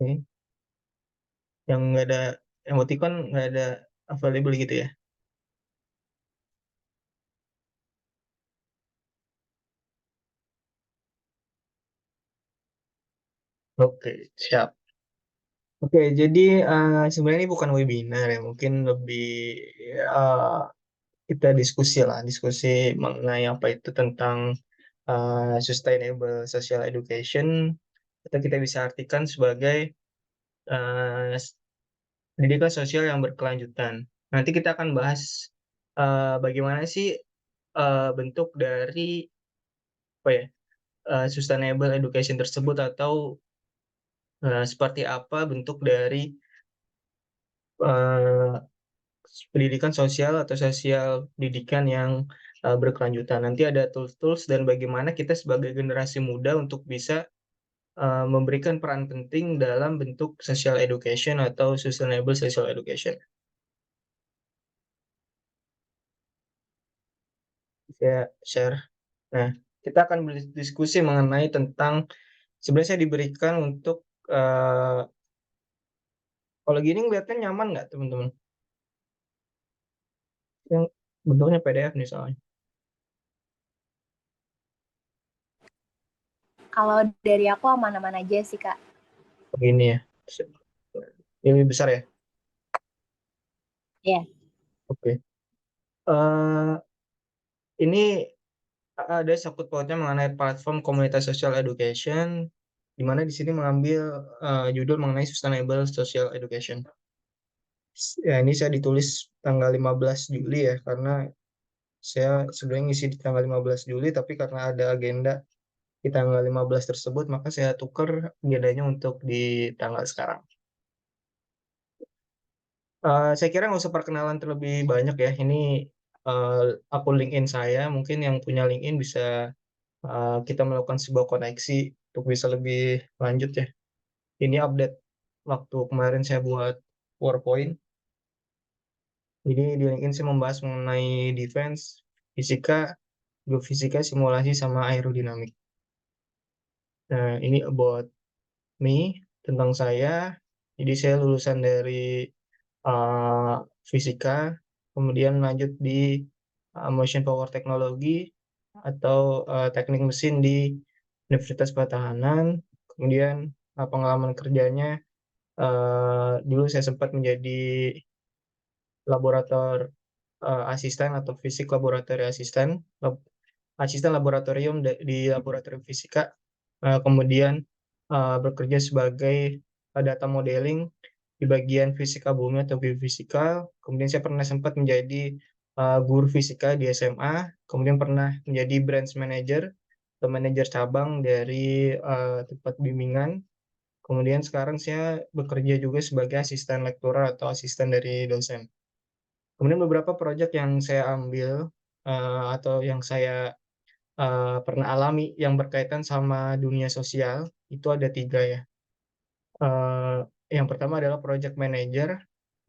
Oke. Yang nggak ada emoticon, nggak ada available gitu ya? Oke, siap. Oke, jadi sebenarnya ini bukan webinar ya, mungkin lebih eh, kita diskusi lah, diskusi mengenai apa itu tentang sustainable social education, atau kita bisa artikan sebagai eh, pendidikan sosial yang berkelanjutan. Nanti kita akan bahas bagaimana sih bentuk dari apa ya sustainable education tersebut, atau seperti apa bentuk dari eh, pendidikan sosial atau sosial pendidikan yang berkelanjutan. Nanti ada tools-tools dan bagaimana kita sebagai generasi muda untuk bisa memberikan peran penting dalam bentuk social education atau sustainable social education. Saya share. Nah, kita akan berdiskusi mengenai tentang sebenarnya saya diberikan untuk kalau gini ngeliatnya nyaman nggak teman-teman? Yang bentuknya PDF nih soalnya. Kalau dari aku aman-aman aja sih, Kak. Begini ya. Ini lebih besar ya. Iya. Oke. Eh, ini ada sangkut pautnya mengenai platform komunitas social education, di mana di sini mengambil judul mengenai sustainable social education. Ya, ini saya ditulis tanggal 15 Juli ya, karena saya sebenarnya ngisi di tanggal 15 Juli, tapi karena ada agenda di tanggal 15 tersebut, maka saya tukar agendanya untuk di tanggal sekarang. Saya kira nggak usah perkenalan terlebih banyak ya. Ini eh, akun LinkedIn saya. Mungkin yang punya LinkedIn bisa kita melakukan sebuah koneksi untuk bisa lebih lanjut ya. Ini update waktu kemarin saya buat PowerPoint. Jadi di LinkedIn saya membahas mengenai defense, fisika, geofisika, simulasi, sama aerodinamik. Nah, ini about me, tentang saya. Jadi saya lulusan dari uh, fisika, kemudian lanjut di motion power technology atau teknik mesin di Universitas Pertahanan. Kemudian pengalaman kerjanya dulu saya sempat menjadi laborator asisten atau fisik laboratori asisten, asisten laboratorium di laboratorium fisika. Kemudian bekerja sebagai data modeling di bagian fisika bumi atau geofisika. Kemudian saya pernah sempat menjadi guru fisika di SMA, kemudian pernah menjadi branch manager atau manajer cabang dari tempat bimbingan. Kemudian sekarang saya bekerja juga sebagai asisten lektoral atau asisten dari dosen. Kemudian beberapa proyek yang saya ambil atau yang saya pernah alami yang berkaitan sama dunia sosial itu ada tiga ya. Eh, yang pertama adalah project manager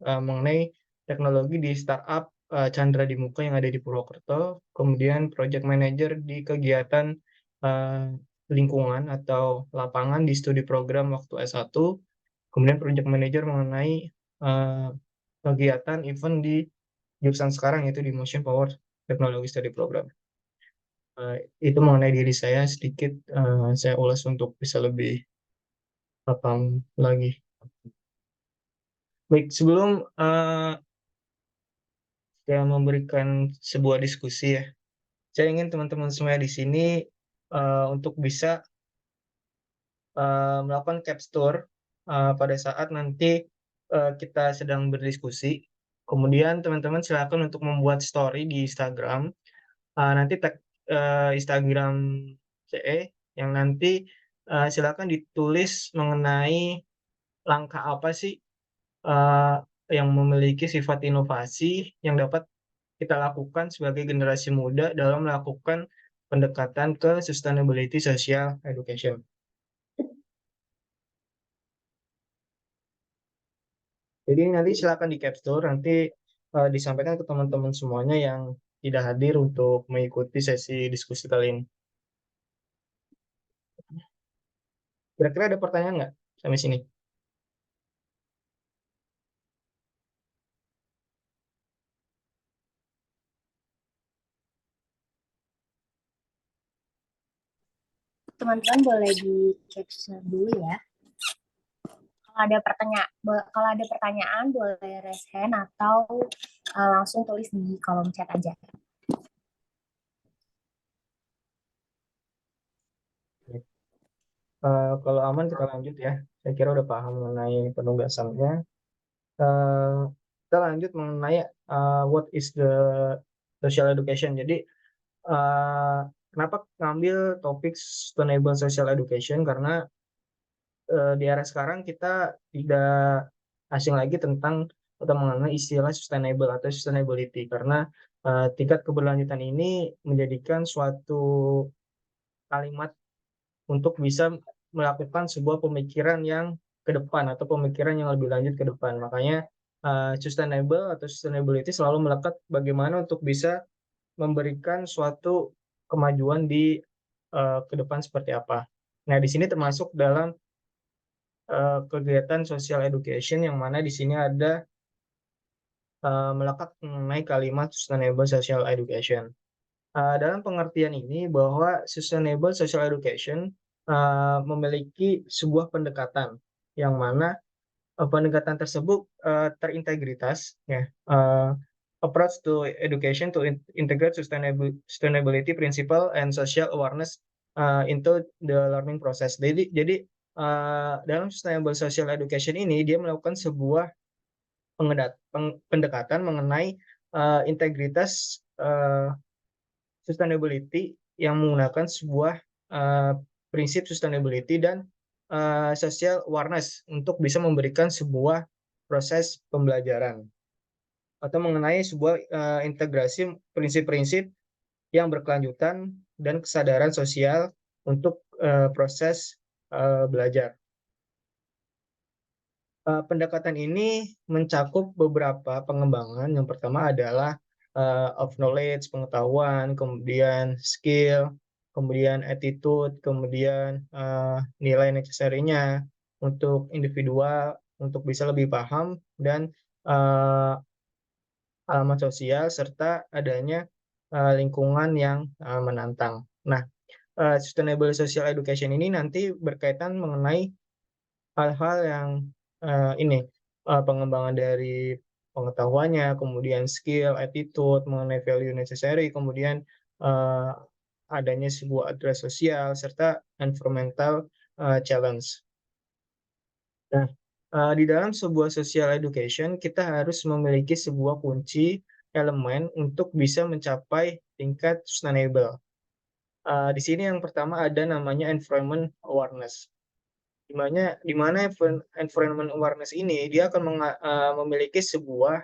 mengenai teknologi di startup Chandra di Muka yang ada di Purwokerto. Kemudian project manager di kegiatan eh, lingkungan atau lapangan di studi program waktu S1. Kemudian project manager mengenai eh, kegiatan event di jurusan sekarang yaitu di Motion Power Technology Study Program. Eh, itu mengenai diri saya sedikit saya ulas untuk bisa lebih paham lagi. Baik, sebelum saya memberikan sebuah diskusi ya, saya ingin teman-teman semua di sini untuk bisa melakukan capture pada saat nanti kita sedang berdiskusi. Kemudian teman-teman silakan untuk membuat story di Instagram. Nanti tag Instagram CE yang nanti silakan ditulis mengenai langkah apa sih eh, yang memiliki sifat inovasi yang dapat kita lakukan sebagai generasi muda dalam melakukan pendekatan ke sustainability social education. Jadi nanti silakan di capture, nanti disampaikan ke teman-teman semuanya yang tidak hadir untuk mengikuti sesi diskusi kali ini. Kira-kira ada pertanyaan nggak sampai sini? Teman-teman boleh di capture dulu ya. Kalau ada pertanyaan boleh raise hand atau langsung tulis di kolom chat aja. Kalau aman kita lanjut ya. Saya kira udah paham mengenai penugasannya. Eh, Kita lanjut mengenai what is the social education. Jadi eh, kenapa ngambil topik sustainable social education? Karena di era sekarang kita tidak asing lagi tentang atau mengenai istilah sustainable atau sustainability karena tingkat keberlanjutan ini menjadikan suatu kalimat untuk bisa melakukan sebuah pemikiran yang ke depan atau pemikiran yang lebih lanjut ke depan. Makanya sustainable atau sustainability selalu melekat bagaimana untuk bisa memberikan suatu kemajuan di ke depan seperti apa. Nah, di sini termasuk dalam kegiatan social education yang mana di sini ada melekat mengenai kalimat sustainable social education. Dalam pengertian ini bahwa sustainable social education memiliki sebuah pendekatan yang mana pendekatan tersebut terintegritas ya, approach to education to integrate sustainability principle and social awareness into the learning process. Jadi dalam sustainable social education ini dia melakukan sebuah pendekatan mengenai integritas sustainability yang menggunakan sebuah prinsip sustainability dan social awareness untuk bisa memberikan sebuah proses pembelajaran atau mengenai sebuah integrasi prinsip-prinsip yang berkelanjutan dan kesadaran sosial untuk proses belajar. Pendekatan ini mencakup beberapa pengembangan. Yang pertama adalah of knowledge, pengetahuan, kemudian skill, kemudian attitude, kemudian nilai necessary-nya untuk individual, untuk bisa lebih paham, dan alamat sosial, serta adanya lingkungan yang menantang. Nah, sustainable social education ini nanti berkaitan mengenai hal-hal yang pengembangan dari pengetahuannya, kemudian skill, attitude, mengenai value necessary, kemudian uh, adanya sebuah address sosial, serta environmental challenge. Nah, di dalam sebuah social education, kita harus memiliki sebuah kunci elemen untuk bisa mencapai tingkat sustainable. Di sini yang pertama ada namanya environment awareness. Di mana environment awareness ini dia akan memiliki sebuah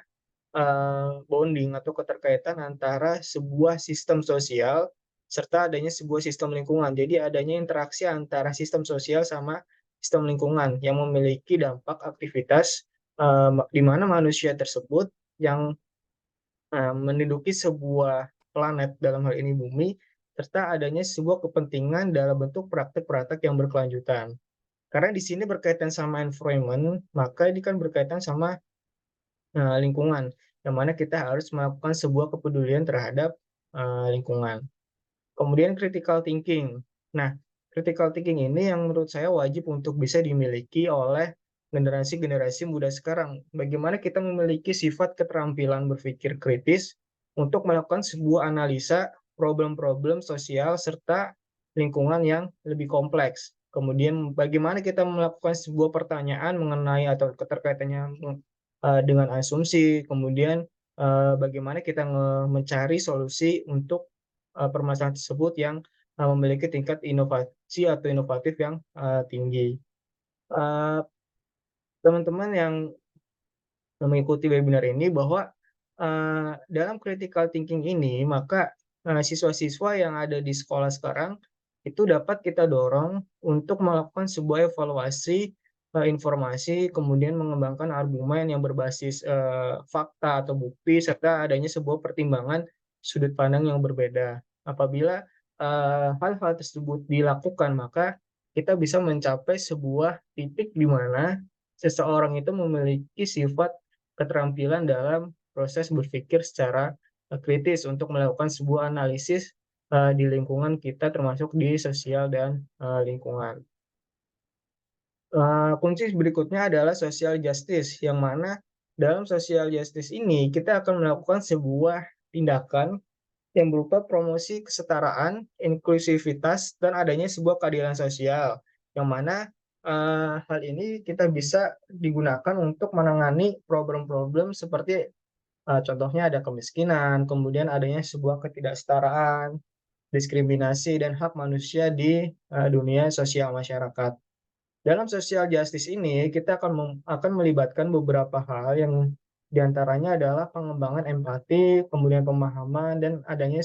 bonding atau keterkaitan antara sebuah sistem sosial serta adanya sebuah sistem lingkungan. Jadi adanya interaksi antara sistem sosial sama sistem lingkungan yang memiliki dampak aktivitas di mana manusia tersebut yang menduduki sebuah planet, dalam hal ini bumi, serta adanya sebuah kepentingan dalam bentuk praktek-praktek yang berkelanjutan. Karena di sini berkaitan sama environment, maka ini kan berkaitan sama lingkungan, yang mana kita harus melakukan sebuah kepedulian terhadap lingkungan. Kemudian critical thinking. Nah, critical thinking ini yang menurut saya wajib untuk bisa dimiliki oleh generasi-generasi muda sekarang. Bagaimana kita memiliki sifat keterampilan berpikir kritis untuk melakukan sebuah analisa problem-problem sosial serta lingkungan yang lebih kompleks. Kemudian bagaimana kita melakukan sebuah pertanyaan mengenai atau keterkaitannya dengan asumsi, kemudian bagaimana kita mencari solusi untuk permasalahan tersebut yang memiliki tingkat inovasi atau inovatif yang tinggi. Uh, Teman-teman yang mengikuti webinar ini bahwa dalam critical thinking ini maka siswa-siswa yang ada di sekolah sekarang itu dapat kita dorong untuk melakukan sebuah evaluasi informasi, kemudian mengembangkan argumen yang berbasis fakta atau bukti serta adanya sebuah pertimbangan sudut pandang yang berbeda. Apabila hal-hal tersebut dilakukan, maka kita bisa mencapai sebuah titik di mana seseorang itu memiliki sifat keterampilan dalam proses berpikir secara kritis untuk melakukan sebuah analisis di lingkungan kita termasuk di sosial dan, lingkungan. Kunci berikutnya adalah social justice, yang mana dalam social justice ini kita akan melakukan sebuah tindakan yang berupa promosi kesetaraan, inklusivitas, dan adanya sebuah keadilan sosial, yang mana, hal ini kita bisa digunakan untuk menangani problem-problem seperti, contohnya ada kemiskinan, kemudian adanya sebuah ketidaksetaraan, diskriminasi, dan hak manusia di, dunia sosial masyarakat. Dalam social justice ini, kita akan melibatkan beberapa hal yang diantaranya adalah pengembangan empati, kemudian pemahaman, dan adanya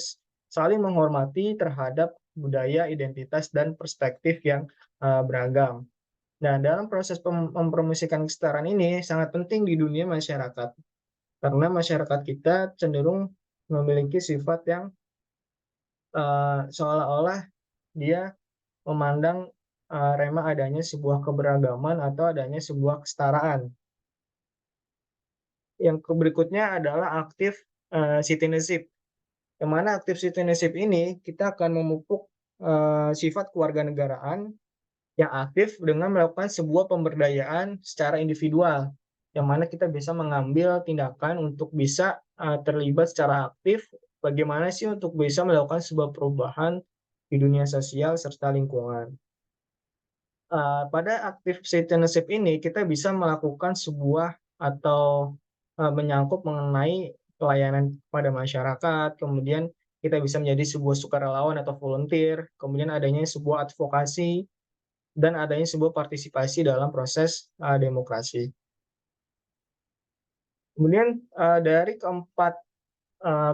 saling menghormati terhadap budaya, identitas, dan perspektif yang beragam. Nah, dalam proses mempromosikan kesetaraan ini sangat penting di dunia masyarakat, karena masyarakat kita cenderung memiliki sifat yang seolah-olah dia memandang, remeh adanya sebuah keberagaman atau adanya sebuah kesetaraan. Yang berikutnya adalah aktif, citizenship, yang mana aktif citizenship ini kita akan memupuk, sifat kewarganegaraan yang aktif dengan melakukan sebuah pemberdayaan secara individual, yang mana kita bisa mengambil tindakan untuk bisa, terlibat secara aktif, bagaimana sih untuk bisa melakukan sebuah perubahan di dunia sosial serta lingkungan. Pada aktif citizenship ini kita bisa melakukan sebuah atau, menyangkut mengenai pelayanan kepada masyarakat, kemudian kita bisa menjadi sebuah sukarelawan atau volunteer, kemudian adanya sebuah advokasi, dan adanya sebuah partisipasi dalam proses, demokrasi. Kemudian, dari keempat,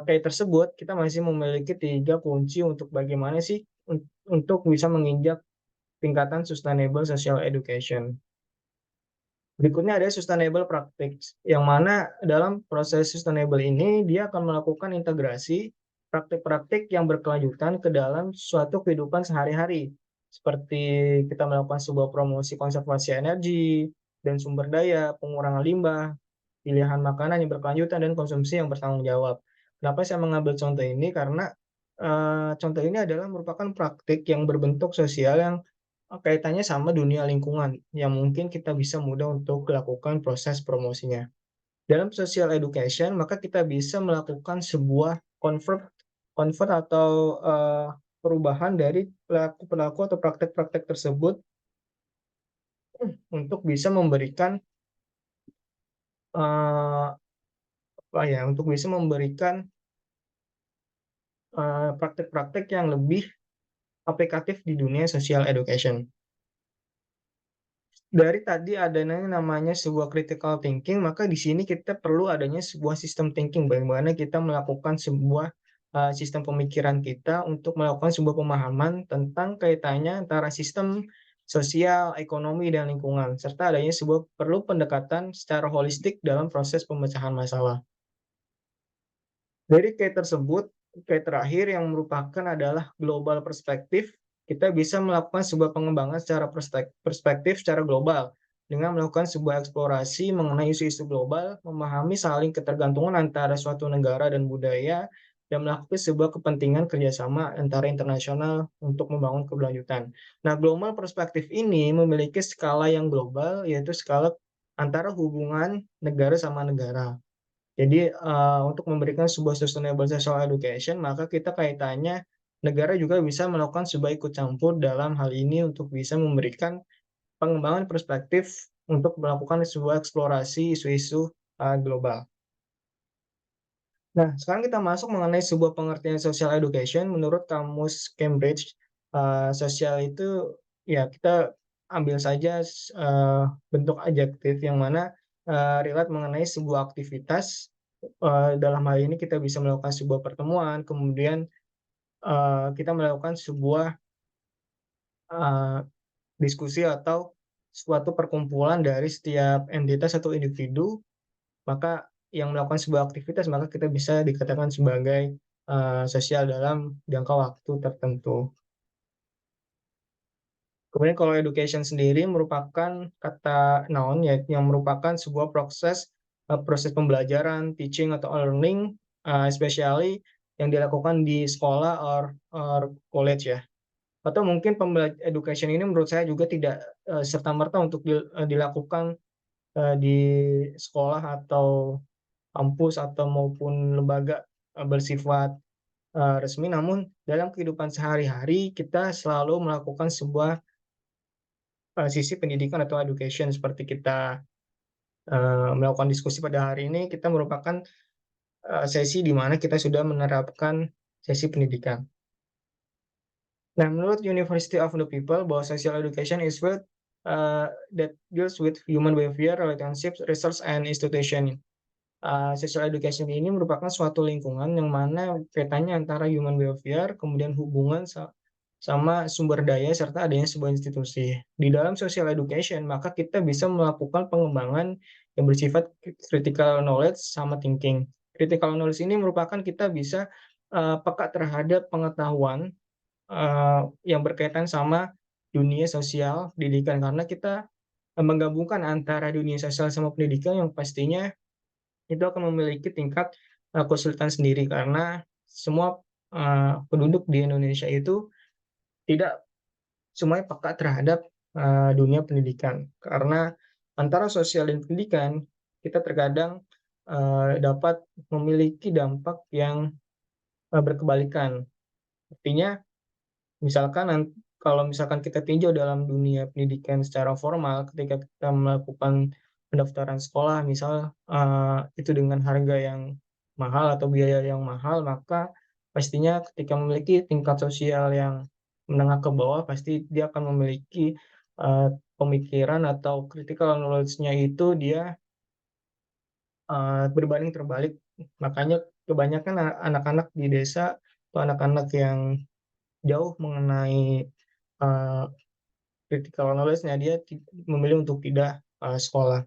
tersebut kita masih memiliki 3 kunci untuk bagaimana sih untuk bisa menginjak tingkatan sustainable social education. Berikutnya ada sustainable practice, yang mana dalam proses sustainable ini dia akan melakukan integrasi praktik-praktik yang berkelanjutan ke dalam suatu kehidupan sehari-hari. Seperti kita melakukan sebuah promosi konservasi energi dan sumber daya, pengurangan limbah, pilihan makanan yang berkelanjutan, dan konsumsi yang bertanggung jawab. Kenapa saya mengambil contoh ini? Karena, contoh ini adalah merupakan praktik yang berbentuk sosial yang kaitannya sama dunia lingkungan, yang mungkin kita bisa mudah untuk lakukan proses promosinya. Dalam social education, maka kita bisa melakukan sebuah convert convert atau, perubahan dari perilaku atau praktek-praktek tersebut untuk bisa memberikan, eee, apa ya, untuk bisa memberikan, praktek-praktek yang lebih aplikatif di dunia social education. Dari tadi adanya namanya sebuah critical thinking, maka di sini kita perlu adanya sebuah sistem thinking, bagaimana kita melakukan sebuah, sistem pemikiran kita untuk melakukan sebuah pemahaman tentang kaitannya antara sistem sosial, ekonomi, dan lingkungan, serta adanya sebuah perlu pendekatan secara holistik dalam proses pemecahan masalah. Dari K tersebut, K terakhir yang merupakan adalah global perspektif, kita bisa melakukan sebuah pengembangan secara perspektif secara global, dengan melakukan sebuah eksplorasi mengenai isu-isu global, memahami saling ketergantungan antara suatu negara dan budaya, dan melakukan sebuah kepentingan kerjasama antara internasional untuk membangun keberlanjutan. Nah, global perspektif ini memiliki skala yang global, yaitu skala antara hubungan negara sama negara. Jadi, untuk memberikan sebuah sustainable social education, maka kita kaitannya negara juga bisa melakukan sebuah ikut campur dalam hal ini untuk bisa memberikan pengembangan perspektif untuk melakukan sebuah eksplorasi isu-isu, global. Nah, sekarang kita masuk mengenai sebuah pengertian social education menurut Kamus Cambridge. Sosial itu ya kita ambil saja bentuk adjektif yang mana, relate mengenai sebuah aktivitas, dalam hal ini kita bisa melakukan sebuah pertemuan, kemudian, kita melakukan sebuah, eee, diskusi atau suatu perkumpulan dari setiap entitas atau individu, maka yang melakukan sebuah aktivitas, maka kita bisa dikatakan sebagai, sosial dalam jangka waktu tertentu. Kemudian kalau education sendiri merupakan kata noun ya, yang merupakan sebuah proses, proses pembelajaran, teaching atau learning, especially yang dilakukan di sekolah or college ya. Atau mungkin education ini menurut saya juga tidak, serta-merta untuk dilakukan, di sekolah atau kampus atau maupun lembaga, bersifat, resmi, namun dalam kehidupan sehari-hari kita selalu melakukan sebuah, sisi pendidikan atau education seperti kita, melakukan diskusi pada hari ini, kita merupakan, sesi di mana kita sudah menerapkan sesi pendidikan. Nah, menurut University of the People bahwa social education is field, that deals with human behavior, relationships, research, and institution. Social education ini merupakan suatu lingkungan yang mana kaitannya antara human behavior, kemudian hubungan sama sumber daya serta adanya sebuah institusi. Di dalam social education, maka kita bisa melakukan pengembangan yang bersifat critical knowledge sama thinking. Critical knowledge ini merupakan kita bisa, peka terhadap pengetahuan, yang berkaitan sama dunia sosial pendidikan, karena kita, menggabungkan antara dunia sosial sama pendidikan yang pastinya itu akan memiliki tingkat, kesulitan sendiri karena semua, penduduk di Indonesia itu tidak semuanya peka terhadap, dunia pendidikan. Karena antara sosial dan pendidikan, kita terkadang, dapat memiliki dampak yang, berkebalikan. Artinya misalkan kalau misalkan kita tinjau dalam dunia pendidikan secara formal, ketika kita melakukan pendaftaran sekolah misal, itu dengan harga yang mahal atau biaya yang mahal, maka pastinya ketika memiliki tingkat sosial yang menengah ke bawah, pasti dia akan memiliki, pemikiran atau critical knowledge-nya itu dia, berbanding terbalik. Makanya kebanyakan anak-anak di desa atau anak-anak yang jauh mengenai, eee, critical knowledge-nya dia memilih untuk tidak, sekolah.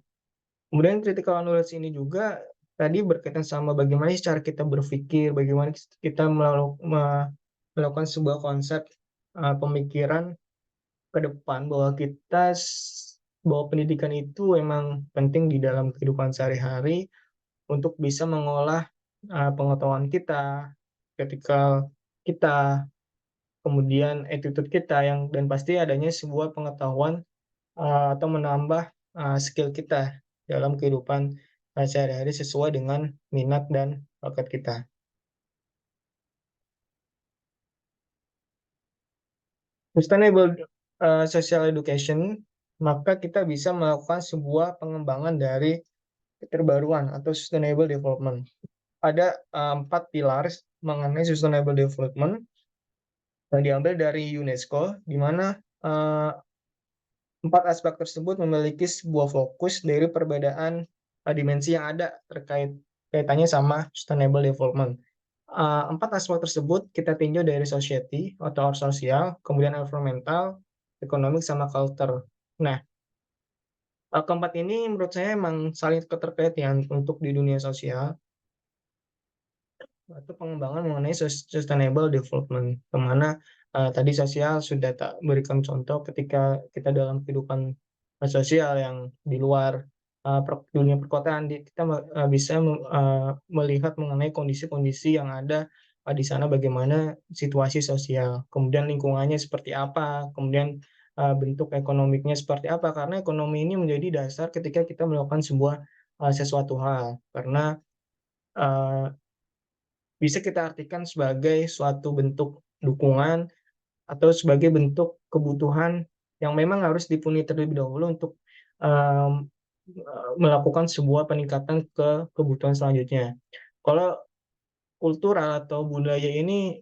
Kemudian critical knowledge ini juga tadi berkaitan sama bagaimana sih cara kita berpikir, bagaimana kita melakukan sebuah konsep, pemikiran ke depan bahwa pendidikan itu memang penting di dalam kehidupan sehari-hari untuk bisa mengolah, pengetahuan kita, critical kita, kemudian attitude kita dan pasti adanya sebuah pengetahuan, atau menambah, skill kita dalam kehidupan, sehari-hari sesuai dengan minat dan bakat kita. Sustainable, social education, maka kita bisa melakukan sebuah pengembangan dari keterbaruan atau sustainable development. Ada, 4 pilar mengenai sustainable development yang diambil dari UNESCO, di mana, 4 aspek tersebut memiliki sebuah fokus dari perbedaan, dimensi yang ada kaitannya sama sustainable development. 4 aspek tersebut kita tinjau dari society atau sosial, kemudian environmental, economic, sama culture. Nah, keempat ini menurut saya emang saling keterkait ya untuk di dunia sosial, itu pengembangan mengenai sustainable development, ke mana, tadi sosial sudah tak berikan contoh ketika kita dalam kehidupan, sosial yang di luar, dunia perkotaan kita bisa melihat mengenai kondisi-kondisi yang ada, di sana bagaimana situasi sosial, kemudian lingkungannya seperti apa, kemudian, bentuk ekonomiknya seperti apa, karena ekonomi ini menjadi dasar ketika kita melakukan sebuah, sesuatu hal. Karena, eee bisa kita artikan sebagai suatu bentuk dukungan atau sebagai bentuk kebutuhan yang memang harus dipenuhi terlebih dahulu untuk, mmm, melakukan sebuah peningkatan ke kebutuhan selanjutnya. Kalau kultural atau budaya ini,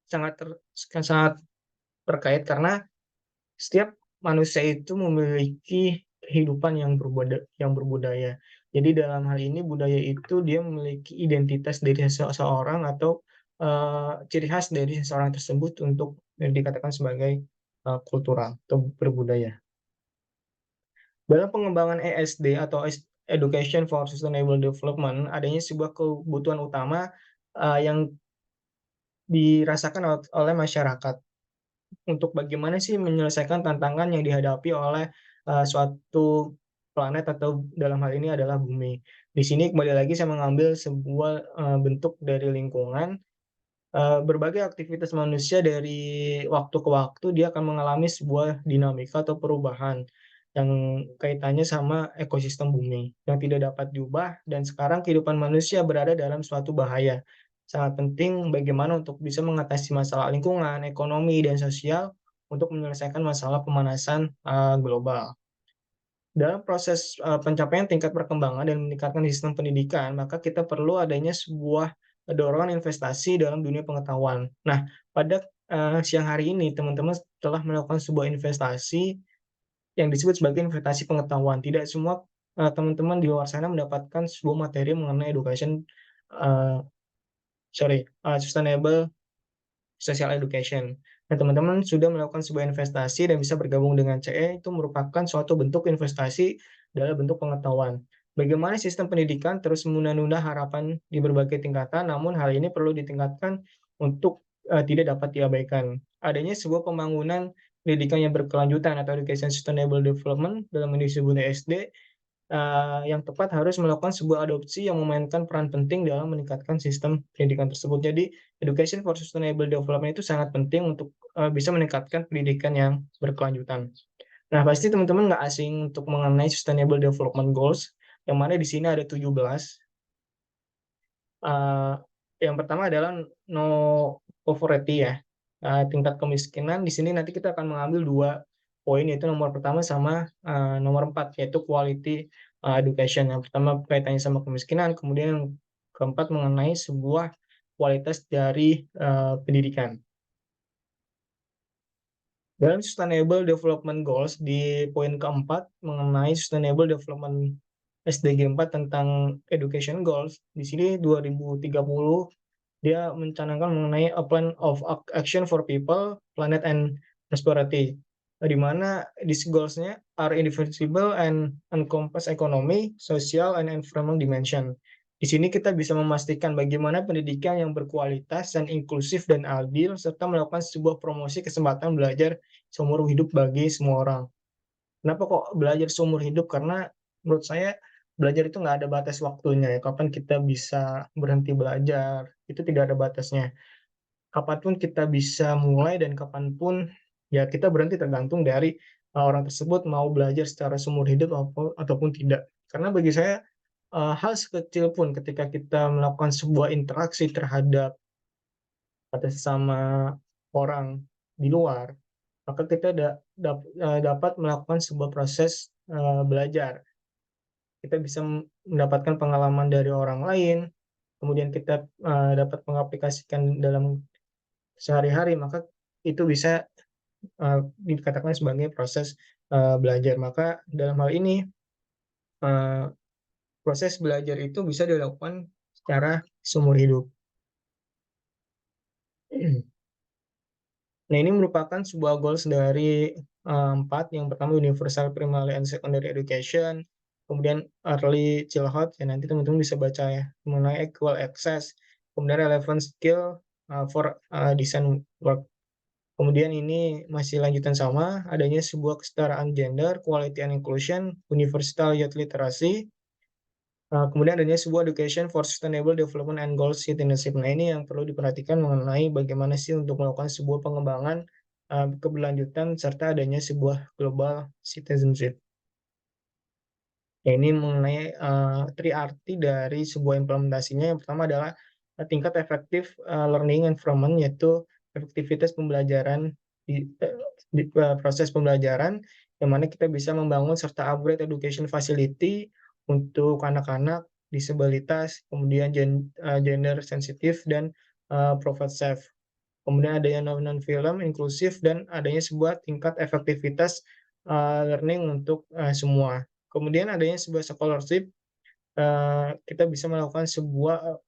sangat sangat terkait karena setiap manusia itu memiliki kehidupan yang berbudaya. Jadi dalam hal ini budaya itu dia memiliki identitas dari seseorang atau, ciri khas dari seseorang tersebut untuk dikatakan sebagai, kultural atau berbudaya. Dalam pengembangan ESD atau Education for Sustainable Development, adanya sebuah kebutuhan utama, yang dirasakan oleh masyarakat. Untuk bagaimana sih menyelesaikan tantangan yang dihadapi oleh, suatu planet atau dalam hal ini adalah bumi. Di sini kembali lagi saya mengambil sebuah, bentuk dari lingkungan. Berbagai aktivitas manusia dari waktu ke waktu dia akan mengalami sebuah dinamika atau perubahan yang kaitannya sama ekosistem bumi yang tidak dapat diubah, dan sekarang kehidupan manusia berada dalam suatu bahaya. Sangat penting bagaimana untuk bisa mengatasi masalah lingkungan, ekonomi, dan sosial untuk menyelesaikan masalah pemanasan global. Dalam proses, pencapaian tingkat perkembangan dan meningkatkan sistem pendidikan, maka kita perlu adanya sebuah dorongan investasi dalam dunia pengetahuan. Nah, pada, siang hari ini teman-teman telah melakukan sebuah investasi yang disebut sebagai investasi pengetahuan. Tidak semua, teman-teman di luar sana mendapatkan sebuah materi mengenai eee, sustainable Social Education. Nah, teman-teman sudah melakukan sebuah investasi dan bisa bergabung dengan CE, itu merupakan suatu bentuk investasi dalam bentuk pengetahuan. Bagaimana sistem pendidikan terus menunda-nunda harapan di berbagai tingkatan, namun hal ini perlu ditingkatkan untuk tidak dapat diabaikan. Adanya sebuah pembangunan pendidikan yang berkelanjutan atau Education Sustainable Development dalam industri budaya SD, yang tepat harus melakukan sebuah adopsi yang memainkan peran penting dalam meningkatkan sistem pendidikan tersebut. Jadi, education for sustainable development itu sangat penting untuk, bisa meningkatkan pendidikan yang berkelanjutan. Nah, pasti teman-teman nggak asing untuk mengenai sustainable development goals, yang mana di sini ada 17. Eee, yang pertama adalah no poverty ya, tingkat kemiskinan di sini nanti kita akan mengambil 2 poin, yaitu nomor pertama sama, nomor 4 yaitu quality, education. Yang pertama kaitannya sama kemiskinan, kemudian yang keempat mengenai sebuah kualitas dari, pendidikan. Dalam Sustainable Development Goals di poin keempat mengenai Sustainable Development SDG 4 tentang Education Goals, di sini 2030 dia mencanangkan mengenai a plan of action for people, planet, and prosperity. Di mana these goals-nya are indivisible and encompass economy, social, and environmental dimension. Di sini kita bisa memastikan bagaimana pendidikan yang berkualitas dan inklusif dan adil, serta melakukan sebuah promosi kesempatan belajar seumur hidup bagi semua orang. Kenapa kok belajar seumur hidup? Karena menurut saya belajar itu nggak ada batas waktunya ya, kapan kita bisa berhenti belajar, itu tidak ada batasnya. Kapan pun kita bisa mulai dan kapan pun ya kita berhenti tergantung dari, orang tersebut mau belajar secara seumur hidup ataupun tidak. Karena bagi saya, hal sekecil pun ketika kita melakukan sebuah interaksi terhadap atau sesama orang di luar, maka kita dapat melakukan sebuah proses, belajar. Kita bisa mendapatkan pengalaman dari orang lain, kemudian kita, dapat mengaplikasikan dalam sehari-hari, maka itu bisa, dikatakan sebagai proses, belajar. Maka dalam hal ini, eee, proses belajar itu bisa dilakukan secara seumur hidup. Nah, ini merupakan sebuah goals dari, 4, yang pertama universal primary and secondary education, kemudian early childhood, ya nanti teman-teman bisa baca ya, mengenai equal access, kemudian relevant skill, for, decent work. Kemudian ini masih lanjutan sama, adanya sebuah kesetaraan gender, quality and inclusion, universal youth literacy, kemudian adanya sebuah education for sustainable development and goals citizenship. Nah, ini yang perlu diperhatikan mengenai bagaimana sih untuk melakukan sebuah pengembangan, keberlanjutan serta adanya sebuah global citizenship. Ya, ini mengenai, 3 arti dari sebuah implementasinya. Yang pertama adalah, tingkat efektif, learning environment, yaitu efektivitas pembelajaran proses pembelajaran, yang mana kita bisa membangun serta upgrade education facility untuk anak-anak, disabilitas, kemudian gender sensitif dan, profit safe. Kemudian adanya non-film, inklusif, dan adanya sebuah tingkat efektivitas, learning untuk, semua. Kemudian adanya sebuah scholarship, kita bisa melakukan sebuah,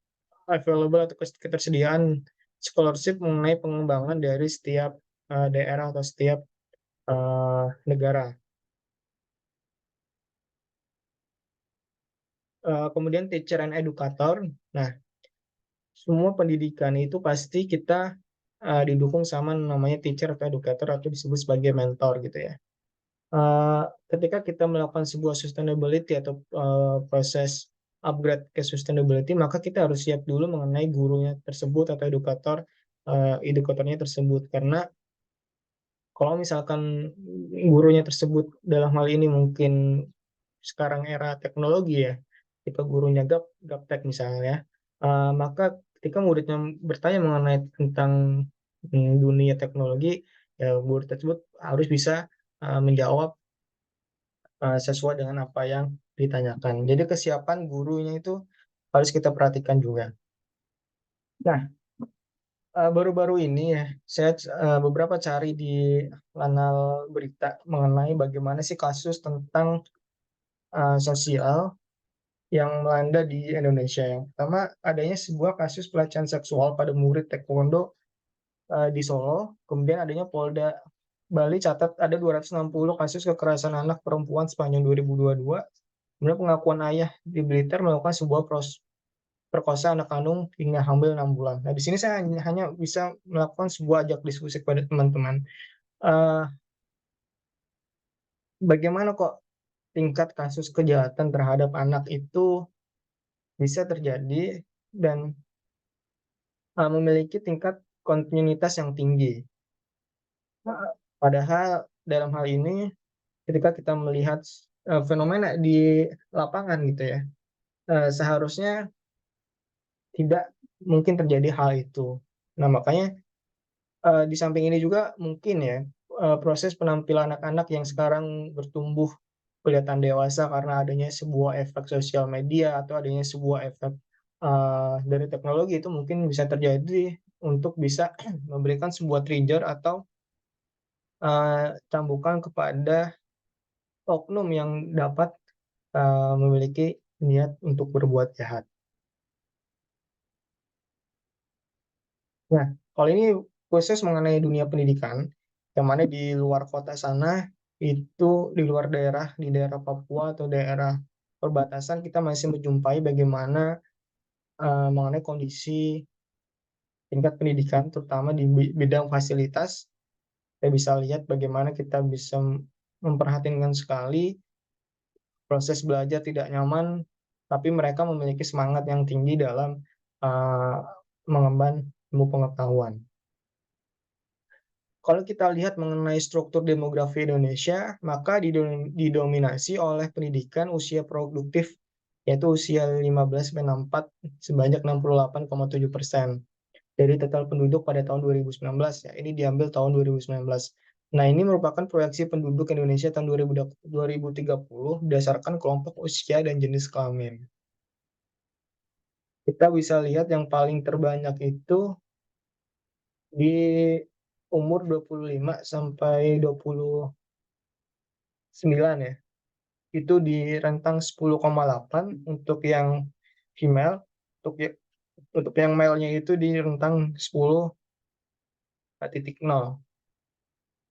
available atau ketersediaan scholarship mengenai pengembangan dari setiap, daerah atau setiap, negara. Kemudian teacher and educator. Nah, semua pendidikan itu pasti kita, didukung sama namanya teacher atau educator atau disebut sebagai mentor gitu ya. Ketika kita melakukan sebuah sustainability atau, proses upgrade ke sustainability, maka kita harus siap dulu mengenai gurunya tersebut atau edukatornya tersebut. Karena kalau misalkan gurunya tersebut dalam hal ini mungkin sekarang era teknologi ya, tipe gurunya gaptek misalnya, maka ketika muridnya bertanya mengenai tentang dunia teknologi, ya guru tersebut harus bisa menjawab sesuai dengan apa yang ditanyakan. Jadi kesiapan gurunya itu harus kita perhatikan juga. Nah, baru-baru ini ya, saya beberapa cari di kanal berita mengenai bagaimana sih kasus tentang sosial yang melanda di Indonesia. Yang pertama, adanya sebuah kasus pelecehan seksual pada murid taekwondo di Solo. Kemudian adanya Polda Bali catat ada 260 kasus kekerasan anak perempuan sepanjang 2022. Kemudian pengakuan ayah di Blitar melakukan sebuah perkosa anak kandung hingga hamil 6 bulan. Nah, di sini saya hanya bisa melakukan sebuah ajak diskusi kepada teman-teman. Uh, Bagaimana kok tingkat kasus kejahatan terhadap anak itu bisa terjadi dan memiliki tingkat kontinuitas yang tinggi. Padahal dalam hal ini ketika kita melihat fenomena di lapangan gitu ya, seharusnya tidak mungkin terjadi hal itu. Nah, makanya di samping ini juga mungkin ya proses penampilan anak-anak yang sekarang bertumbuh kelihatan dewasa karena adanya sebuah efek sosial media atau adanya sebuah efek dari teknologi itu mungkin bisa terjadi untuk bisa memberikan sebuah trigger atau cambukan kepada oknum yang dapat memiliki niat untuk berbuat jahat. Nah, kalau ini khusus mengenai dunia pendidikan, yang mana di luar kota sana, itu di luar daerah, di daerah Papua atau daerah perbatasan, kita masih menjumpai bagaimana mengenai kondisi tingkat pendidikan, terutama di bidang fasilitas. Kita bisa lihat bagaimana kita bisa memperhatikan sekali proses belajar tidak nyaman, tapi mereka memiliki semangat yang tinggi dalam uh, mengemban ilmu pengetahuan. Kalau kita lihat mengenai struktur demografi Indonesia, maka didominasi oleh pendidikan usia produktif, yaitu usia 15-64 sebanyak 68,7% dari total penduduk pada tahun 2019. Ya, ini diambil tahun 2019. Nah, ini merupakan proyeksi penduduk Indonesia tahun 2030 berdasarkan kelompok usia dan jenis kelamin. Kita bisa lihat yang paling terbanyak itu di umur 25 sampai 29 ya. Itu di rentang 10,8 untuk yang female, untuk yang male-nya itu di rentang 10,0.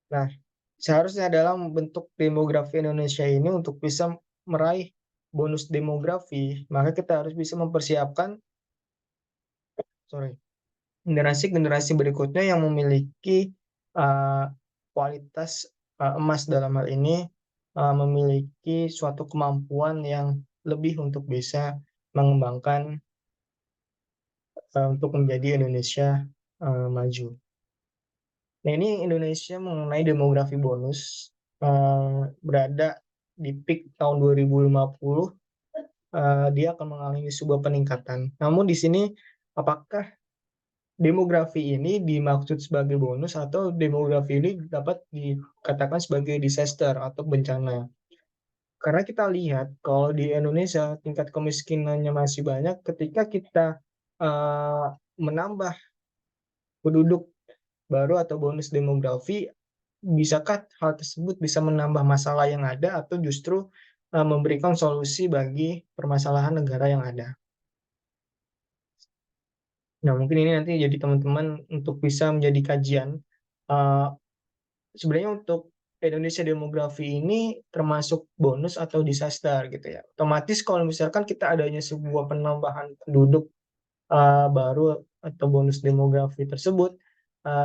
Nah, seharusnya dalam bentuk demografi Indonesia ini untuk bisa meraih bonus demografi, maka kita harus bisa mempersiapkan sorry, generasi-generasi berikutnya yang memiliki uh, kualitas emas dalam hal ini, memiliki suatu kemampuan yang lebih untuk bisa mengembangkan untuk menjadi Indonesia maju. Nah, ini Indonesia mengenai demografi bonus berada di peak tahun 2050, dia akan mengalami sebuah peningkatan. Namun di sini apakah demografi ini dimaksud sebagai bonus atau demografi ini dapat dikatakan sebagai disaster atau bencana? Karena kita lihat kalau di Indonesia tingkat kemiskinannya masih banyak, ketika kita menambah penduduk baru atau bonus demografi, bisakah hal tersebut bisa menambah masalah yang ada atau justru memberikan solusi bagi permasalahan negara yang ada? Nah, mungkin ini nanti jadi teman-teman untuk bisa menjadi kajian. Uh, Sebenarnya untuk Indonesia demografi ini termasuk bonus atau disaster gitu ya. Otomatis kalau misalkan kita adanya sebuah penambahan penduduk baru atau bonus demografi tersebut,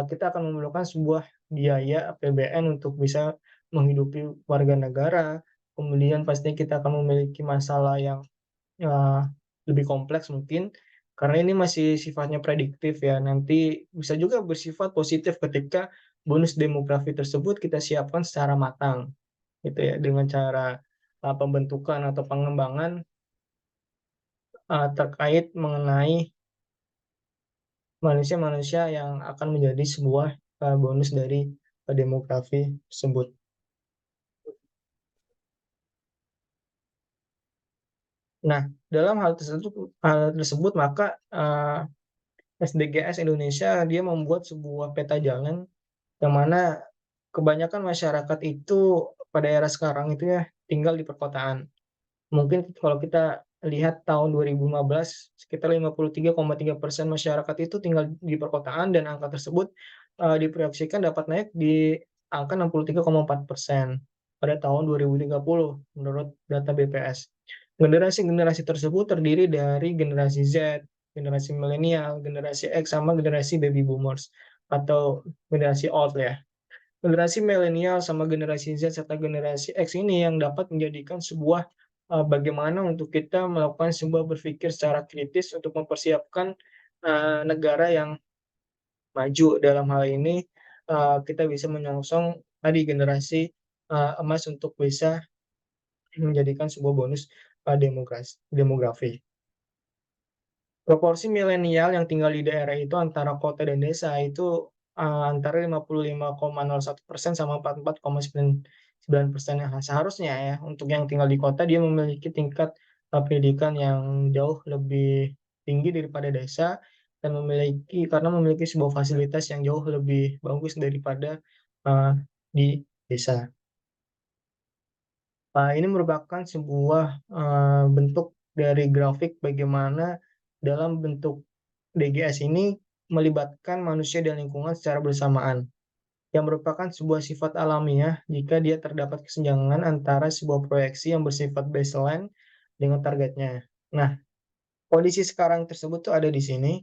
kita akan memerlukan sebuah biaya APBN untuk bisa menghidupi warga negara. Kemudian pastinya kita akan memiliki masalah yang lebih kompleks mungkin, karena ini masih sifatnya prediktif ya, nanti bisa juga bersifat positif ketika bonus demografi tersebut kita siapkan secara matang, gitu ya, dengan cara, pembentukan atau pengembangan, terkait mengenai manusia-manusia yang akan menjadi sebuah, bonus dari, demografi tersebut. Nah, dalam hal tersebut maka, SDGs Indonesia dia membuat sebuah peta jalan yang mana kebanyakan masyarakat itu pada era sekarang itu ya tinggal di perkotaan. Mungkin kalau kita lihat tahun 2015 sekitar 53,3% masyarakat itu tinggal di perkotaan dan angka tersebut, diproyeksikan dapat naik di angka 63,4% pada tahun 2030 menurut data BPS. Generasi-generasi tersebut terdiri dari generasi Z, generasi milenial, generasi X, sama generasi baby boomers atau generasi old ya. Generasi milenial sama generasi Z serta generasi X ini yang dapat menjadikan sebuah, bagaimana untuk kita melakukan sebuah berpikir secara kritis untuk mempersiapkan, negara yang maju. Dalam hal ini, kita bisa menyongsong tadi generasi, emas untuk bisa menjadikan sebuah bonus, demografi. Proporsi milenial yang tinggal di daerah itu antara kota dan desa itu, antara 55,01% sama 44,99%. Nah, seharusnya ya untuk yang tinggal di kota dia memiliki tingkat, pendidikan yang jauh lebih tinggi daripada desa dan karena memiliki sebuah fasilitas yang jauh lebih bagus daripada, di desa. Ini merupakan sebuah, bentuk dari grafik bagaimana dalam bentuk DGS ini melibatkan manusia dan lingkungan secara bersamaan, yang merupakan sebuah sifat alamiah jika dia terdapat kesenjangan antara sebuah proyeksi yang bersifat baseline dengan targetnya. Nah, kondisi sekarang tersebut tuh ada di sini,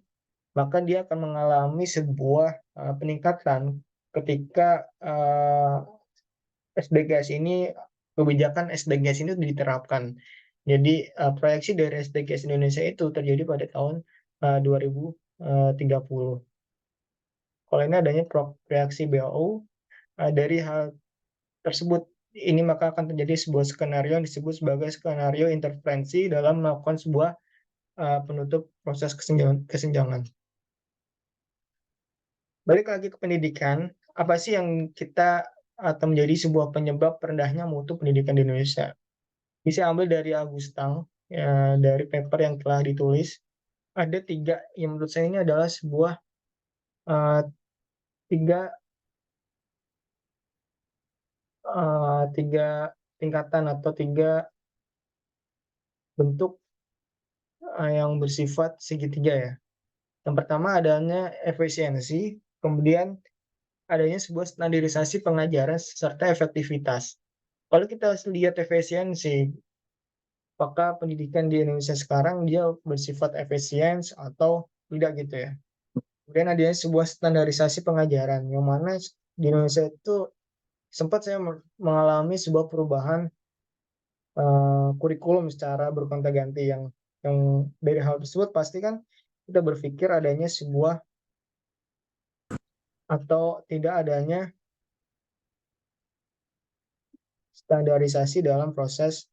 maka dia akan mengalami sebuah, peningkatan ketika, SDGs ini kebijakan SDGs ini diterapkan. Jadi, proyeksi dari SDGs Indonesia itu terjadi pada tahun, 2030. Kalau ini adanya proyeksi WHO, dari hal tersebut ini maka akan terjadi sebuah skenario yang disebut sebagai skenario intervensi dalam melakukan sebuah, penutup proses kesenjangan. Balik lagi ke pendidikan, apa sih yang kita atau menjadi sebuah penyebab rendahnya mutu pendidikan di Indonesia? Bisa ambil dari Agustang, dari paper yang telah ditulis, ada 3 yang menurut saya ini adalah sebuah, eee, 3, 3 tingkatan atau 3 bentuk, yang bersifat segitiga ya. Yang pertama adanya efisiensi, kemudian adanya sebuah standarisasi pengajaran serta efektivitas. Kalau kita lihat efisiensi, apakah pendidikan di Indonesia sekarang dia bersifat efisien atau tidak gitu ya. Kemudian adanya sebuah standarisasi pengajaran, yang mana di Indonesia itu sempat saya mengalami sebuah perubahan, kurikulum secara bergonta-ganti yang dari hal tersebut pasti kan kita berpikir adanya sebuah atau tidak adanya standarisasi dalam proses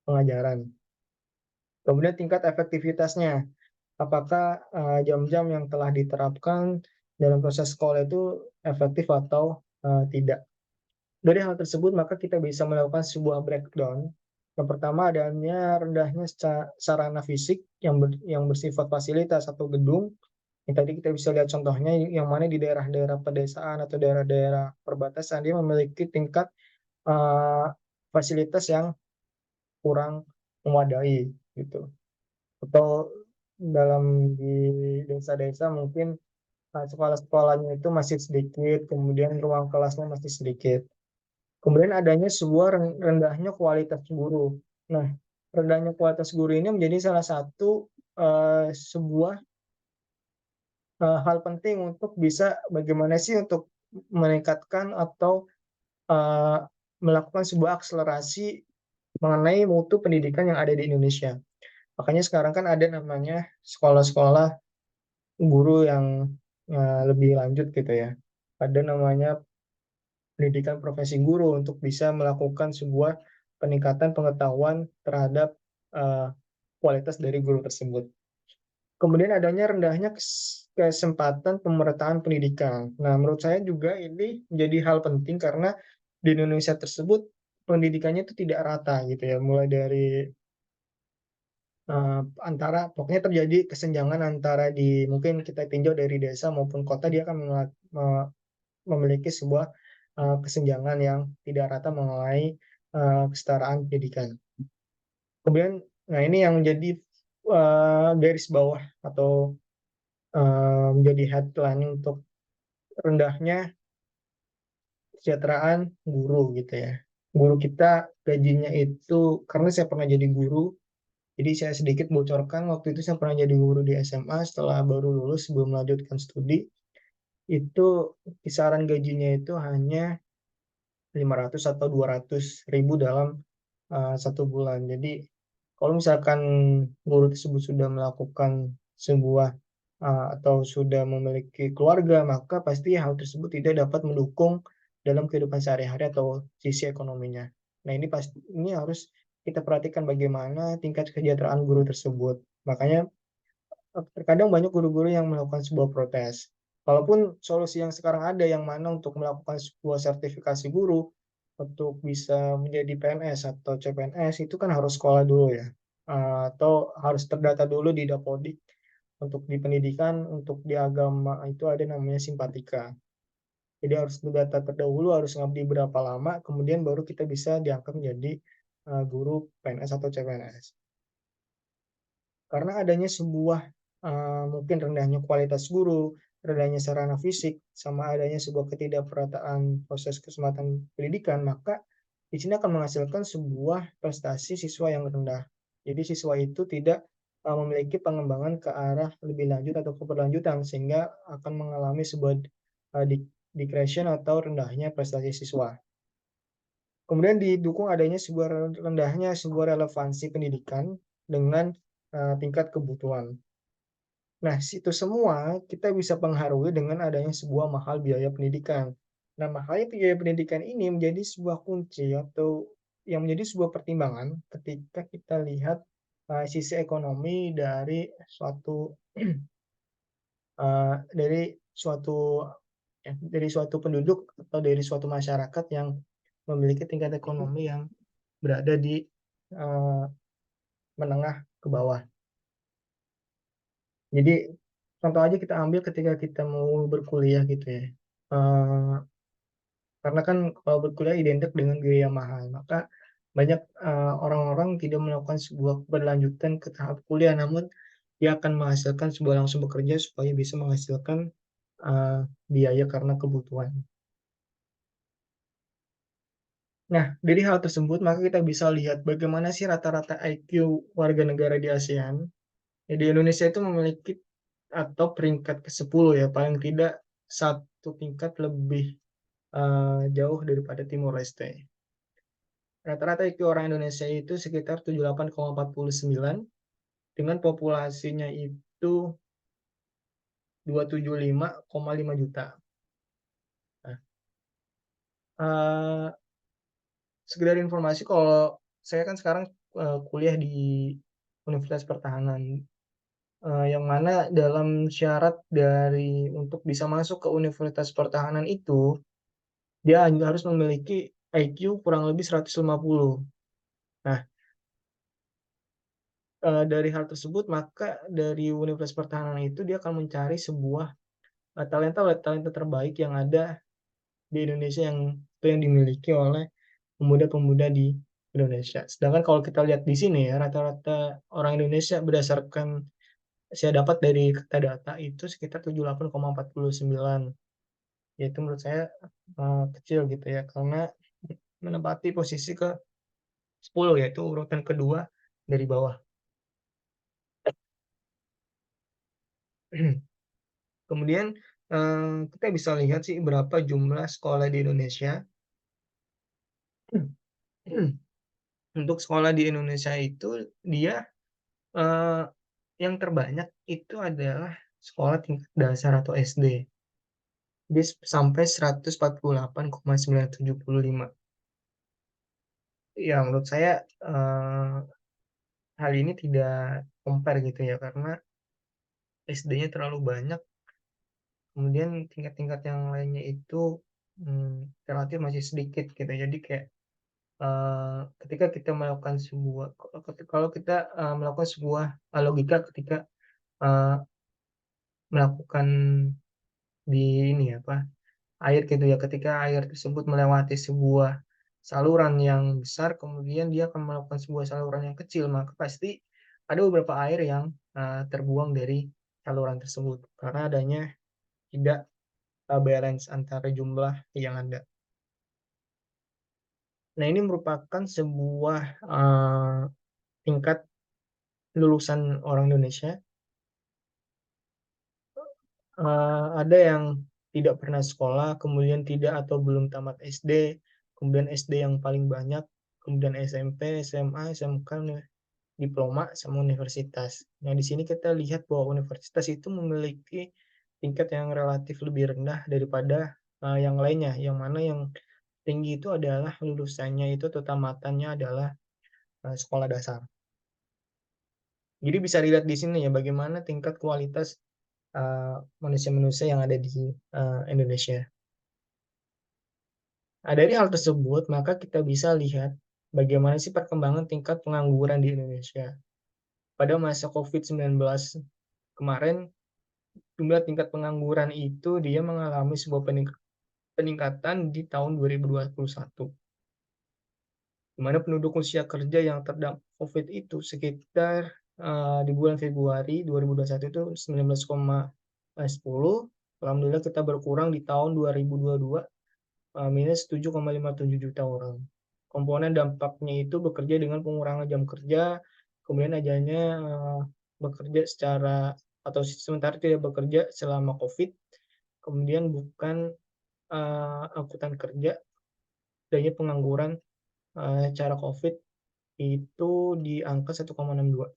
pengajaran. Kemudian tingkat efektivitasnya, apakah, jam-jam yang telah diterapkan dalam proses sekolah itu efektif atau, tidak. Dari hal tersebut maka kita bisa melakukan sebuah breakdown. Yang pertama adanya rendahnya sarana fisik yang bersifat fasilitas atau gedung, yang tadi kita bisa lihat contohnya yang mana di daerah-daerah pedesaan atau daerah-daerah perbatasan dia memiliki tingkat, eee, fasilitas yang kurang memadai gitu. Atau di desa-desa mungkin, sekolah-sekolahnya itu masih sedikit, kemudian ruang kelasnya masih sedikit. Kemudian adanya sebuah rendahnya kualitas guru. Nah, rendahnya kualitas guru ini menjadi salah satu, sebuah, hal penting untuk bisa bagaimana sih untuk meningkatkan atau, eee, melakukan sebuah akselerasi mengenai mutu pendidikan yang ada di Indonesia. Makanya sekarang kan ada namanya sekolah-sekolah guru yang lebih lanjut gitu ya. Ada namanya pendidikan profesi guru untuk bisa melakukan sebuah peningkatan pengetahuan terhadap uh, kualitas dari guru tersebut. Kemudian adanya rendahnya kesempatan pemerataan pendidikan. Nah, menurut saya juga ini menjadi hal penting karena di Indonesia tersebut pendidikannya itu tidak rata gitu ya, mulai dari antara pokoknya terjadi kesenjangan antara di mungkin kita tinjau dari desa maupun kota dia akan memiliki sebuah kesenjangan yang tidak rata mengenai kesetaraan pendidikan. Kemudian, nah ini yang menjadi garis bawah atau menjadi headline untuk rendahnya kesejahteraan guru gitu ya. Guru kita gajinya itu, karena saya pernah jadi guru, jadi saya sedikit bocorkan waktu itu saya pernah jadi guru di SMA setelah baru lulus sebelum melanjutkan studi, itu kisaran gajinya itu hanya 500 atau 200 ribu dalam satu bulan. Jadi kalau misalkan guru tersebut sudah melakukan sebuah atau sudah memiliki keluarga, maka pasti hal tersebut tidak dapat mendukung dalam kehidupan sehari-hari atau sisi ekonominya. Nah, ini harus kita perhatikan bagaimana tingkat kesejahteraan guru tersebut. Makanya terkadang banyak guru-guru yang melakukan sebuah protes. Walaupun solusi yang sekarang ada yang mana untuk melakukan sebuah sertifikasi guru untuk bisa menjadi PNS atau CPNS itu kan harus sekolah dulu ya, atau harus terdata dulu di Dapodik. Untuk di pendidikan, untuk di agama itu ada namanya simpatika. Jadi harus terdata terdahulu, harus ngabdi berapa lama, kemudian baru kita bisa diangkat menjadi guru PNS atau CPNS. Karena adanya sebuah mungkin rendahnya kualitas guru, rendahnya sarana fisik, sama adanya sebuah ketidakperataan proses kesempatan pendidikan, maka di sini akan menghasilkan sebuah prestasi siswa yang rendah. Jadi siswa itu tidak memiliki pengembangan ke arah lebih lanjut atau keberlanjutan, sehingga akan mengalami sebuah decretion atau rendahnya prestasi siswa. Kemudian didukung adanya rendahnya sebuah relevansi pendidikan dengan tingkat kebutuhan. Nah, itu semua kita bisa pengaruhi dengan adanya sebuah mahal biaya pendidikan. Nah, mahalnya biaya pendidikan ini menjadi sebuah kunci atau yang menjadi sebuah pertimbangan ketika kita lihat sisi ekonomi dari suatu dari suatu penduduk atau dari suatu masyarakat yang memiliki tingkat ekonomi yang berada di uh, menengah ke bawah. Jadi contoh aja kita ambil ketika kita mau berkuliah gitu ya. Uh, karena kan kalau berkuliah identik dengan biaya mahal, maka banyak orang-orang tidak melakukan sebuah berlanjutan ke tahap kuliah, namun dia akan menghasilkan sebuah langsung bekerja supaya bisa menghasilkan uh, biaya karena kebutuhan. Nah, dari hal tersebut, maka kita bisa lihat bagaimana sih rata-rata IQ warga negara di ASEAN. Ya, di Indonesia itu memiliki atau peringkat ke-10 ya, paling tidak satu tingkat lebih jauh daripada Timor Leste. Rata-rata IQ orang Indonesia itu sekitar 78,49 dengan populasinya itu 275,5 juta. Nah, uh, sekedar informasi kalau saya kan sekarang kuliah di Universitas Pertahanan, yang mana dalam syarat dari untuk bisa masuk ke Universitas Pertahanan itu dia harus memiliki IQ kurang lebih 150. Nah, dari hal tersebut maka dari Universitas Pertahanan itu dia akan mencari sebuah talenta terbaik yang ada di Indonesia yang dimiliki oleh pemuda-pemuda di Indonesia. Sedangkan kalau kita lihat di sini ya rata-rata orang Indonesia berdasarkan saya dapat dari data itu sekitar 78,49. Yaitu menurut saya kecil gitu ya karena menempati posisi ke-10 yaitu urutan kedua dari bawah. Kemudian kita bisa lihat sih berapa jumlah sekolah di Indonesia. Untuk sekolah di Indonesia itu dia Eee, yang terbanyak itu adalah sekolah tingkat dasar atau SD. Dia sampai 148,975. Ya menurut saya, hal ini tidak compare gitu ya, karena SD-nya terlalu banyak, kemudian tingkat-tingkat yang lainnya itu, relatif masih sedikit gitu. Jadi kayak, ketika kita melakukan sebuah kalau kita, melakukan sebuah, logika ketika, eee, melakukan di ini apa, air gitu ya, ketika air tersebut melewati sebuah saluran yang besar, kemudian dia akan melakukan sebuah saluran yang kecil, maka pasti ada beberapa air yang, terbuang dari saluran tersebut, karena adanya tidak, balance antara jumlah yang ada. Nah, ini merupakan sebuah, tingkat lulusan orang Indonesia, ada yang tidak pernah sekolah, kemudian tidak atau belum tamat SD, kemudian SD yang paling banyak, kemudian SMP, SMA, SMK, diploma, sama universitas. Nah, di sini kita lihat bahwa universitas itu memiliki tingkat yang relatif lebih rendah daripada, yang lainnya, yang mana yang tinggi itu adalah lulusannya itu atau tamatannya adalah, sekolah dasar. Jadi bisa dilihat di sini ya bagaimana tingkat kualitas, manusia-manusia yang ada di, Indonesia. Nah, dari hal tersebut, maka kita bisa lihat bagaimana sih perkembangan tingkat pengangguran di Indonesia. Pada masa COVID-19 kemarin, jumlah tingkat pengangguran itu dia mengalami sebuah peningkatan di tahun 2021, di mana penduduk usia kerja yang terdampak COVID itu sekitar, di bulan Februari 2021 itu 19,10, alhamdulillah kita berkurang di tahun 2022, minus 7,57 juta orang. Komponen dampaknya itu bekerja dengan pengurangan jam kerja, kemudian adanya, bekerja secara atau sementara tidak bekerja selama COVID, kemudian bukan, angkutan kerja, adanya pengangguran, secara COVID itu di angka 1,62.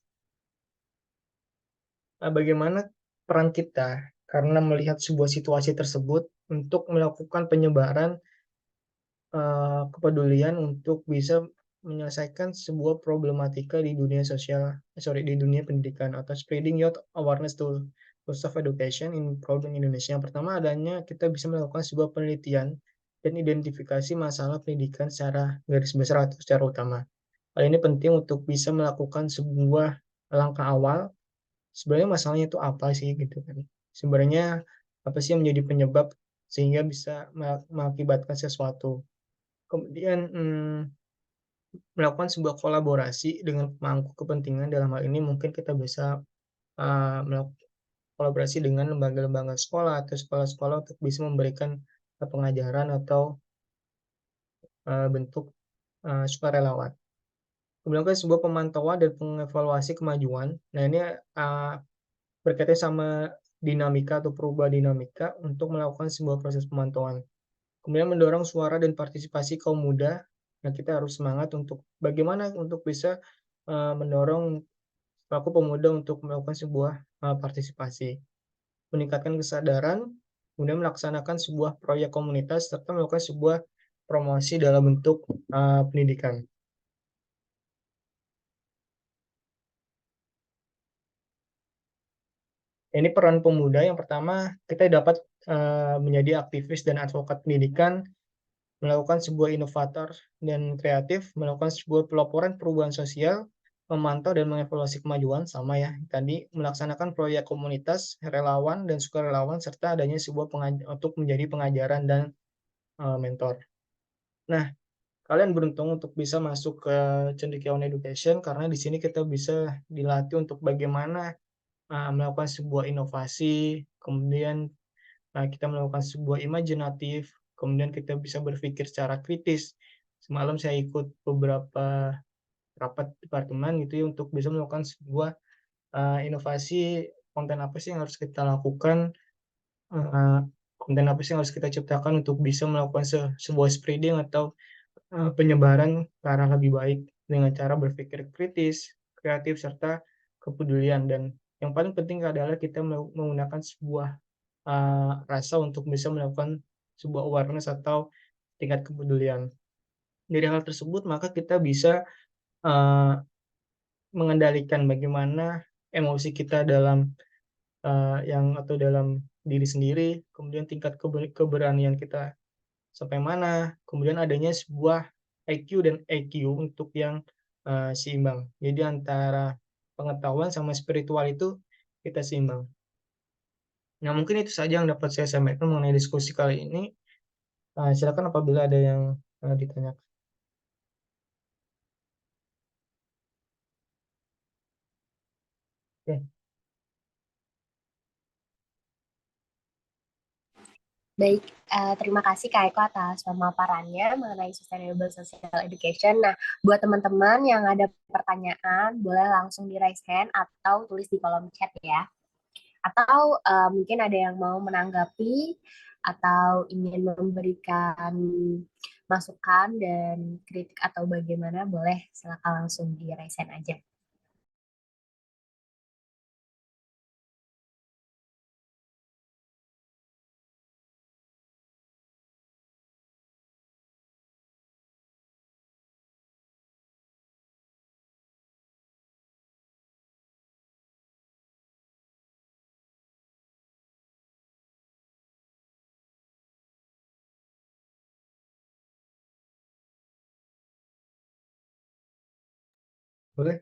Nah, bagaimana peran kita karena melihat sebuah situasi tersebut untuk melakukan penyebaran, kepedulian untuk bisa menyelesaikan sebuah problematika di dunia sosial, di dunia pendidikan atau spreading youth awareness to cost of education in province Indonesia. Yang pertama adanya kita bisa melakukan sebuah penelitian dan identifikasi masalah pendidikan secara garis besar atau secara utama. Hal ini penting untuk bisa melakukan sebuah langkah awal, sebenarnya masalahnya itu apa sih gitu kan. Sebenarnya apa sih yang menjadi penyebab sehingga bisa mengakibatkan sesuatu. Kemudian, melakukan sebuah kolaborasi dengan pemangku kepentingan, dalam hal ini mungkin kita bisa, kolaborasi dengan lembaga-lembaga sekolah atau sekolah-sekolah untuk bisa memberikan, pengajaran atau, bentuk, sukarelawan. Kemudian kan sebuah pemantauan dan pengevaluasi kemajuan. Nah ini, berkaitan sama dinamika atau perubahan dinamika untuk melakukan sebuah proses pemantauan. Kemudian mendorong suara dan partisipasi kaum muda. Nah, kita harus semangat untuk bagaimana untuk bisa, mendorong pelaku pemuda untuk melakukan sebuah, partisipasi, meningkatkan kesadaran, kemudian melaksanakan sebuah proyek komunitas, serta melakukan sebuah promosi dalam bentuk, pendidikan. Ini peran pemuda, yang pertama kita dapat, menjadi aktivis dan advokat pendidikan, melakukan sebuah inovator dan kreatif, melakukan sebuah pelaporan perubahan sosial, memantau dan mengevaluasi kemajuan, sama ya tadi, melaksanakan proyek komunitas, relawan dan sukarelawan, serta adanya sebuah untuk menjadi pengajaran dan, mentor. Nah, kalian beruntung untuk bisa masuk ke Cendekiawan Education karena di sini kita bisa dilatih untuk bagaimana, melakukan sebuah inovasi, kemudian, kita melakukan sebuah imajinatif, kemudian kita bisa berpikir secara kritis. Semalam saya ikut beberapa rapat departemen gitu ya, untuk bisa melakukan sebuah, inovasi konten apa sih yang harus kita lakukan, eee, konten apa sih yang harus kita ciptakan untuk bisa melakukan sebuah spreading atau, penyebaran ke arah lebih baik dengan cara berpikir kritis, kreatif, serta kepedulian, dan yang paling penting adalah kita menggunakan sebuah rasa untuk bisa melakukan sebuah awareness atau tingkat kepedulian. Dari hal tersebut maka kita bisa mengendalikan bagaimana emosi kita dalam dalam diri sendiri, kemudian tingkat keberanian kita sampai mana, kemudian adanya sebuah IQ dan EQ untuk yang seimbang. Jadi antara pengetahuan sama spiritual itu kita seimbang. Nah, mungkin itu saja yang dapat saya sampaikan mengenai diskusi kali ini. Silakan apabila ada yang ditanyakan. Oke. Baik, terima kasih Kak Eko atas pemaparannya mengenai Sustainable Social Education. Nah, buat teman-teman yang ada pertanyaan, boleh langsung di raise hand atau tulis di kolom chat ya. Atau mungkin ada yang mau menanggapi atau ingin memberikan masukan dan kritik atau bagaimana, boleh silakan langsung di raise hand aja. Boleh?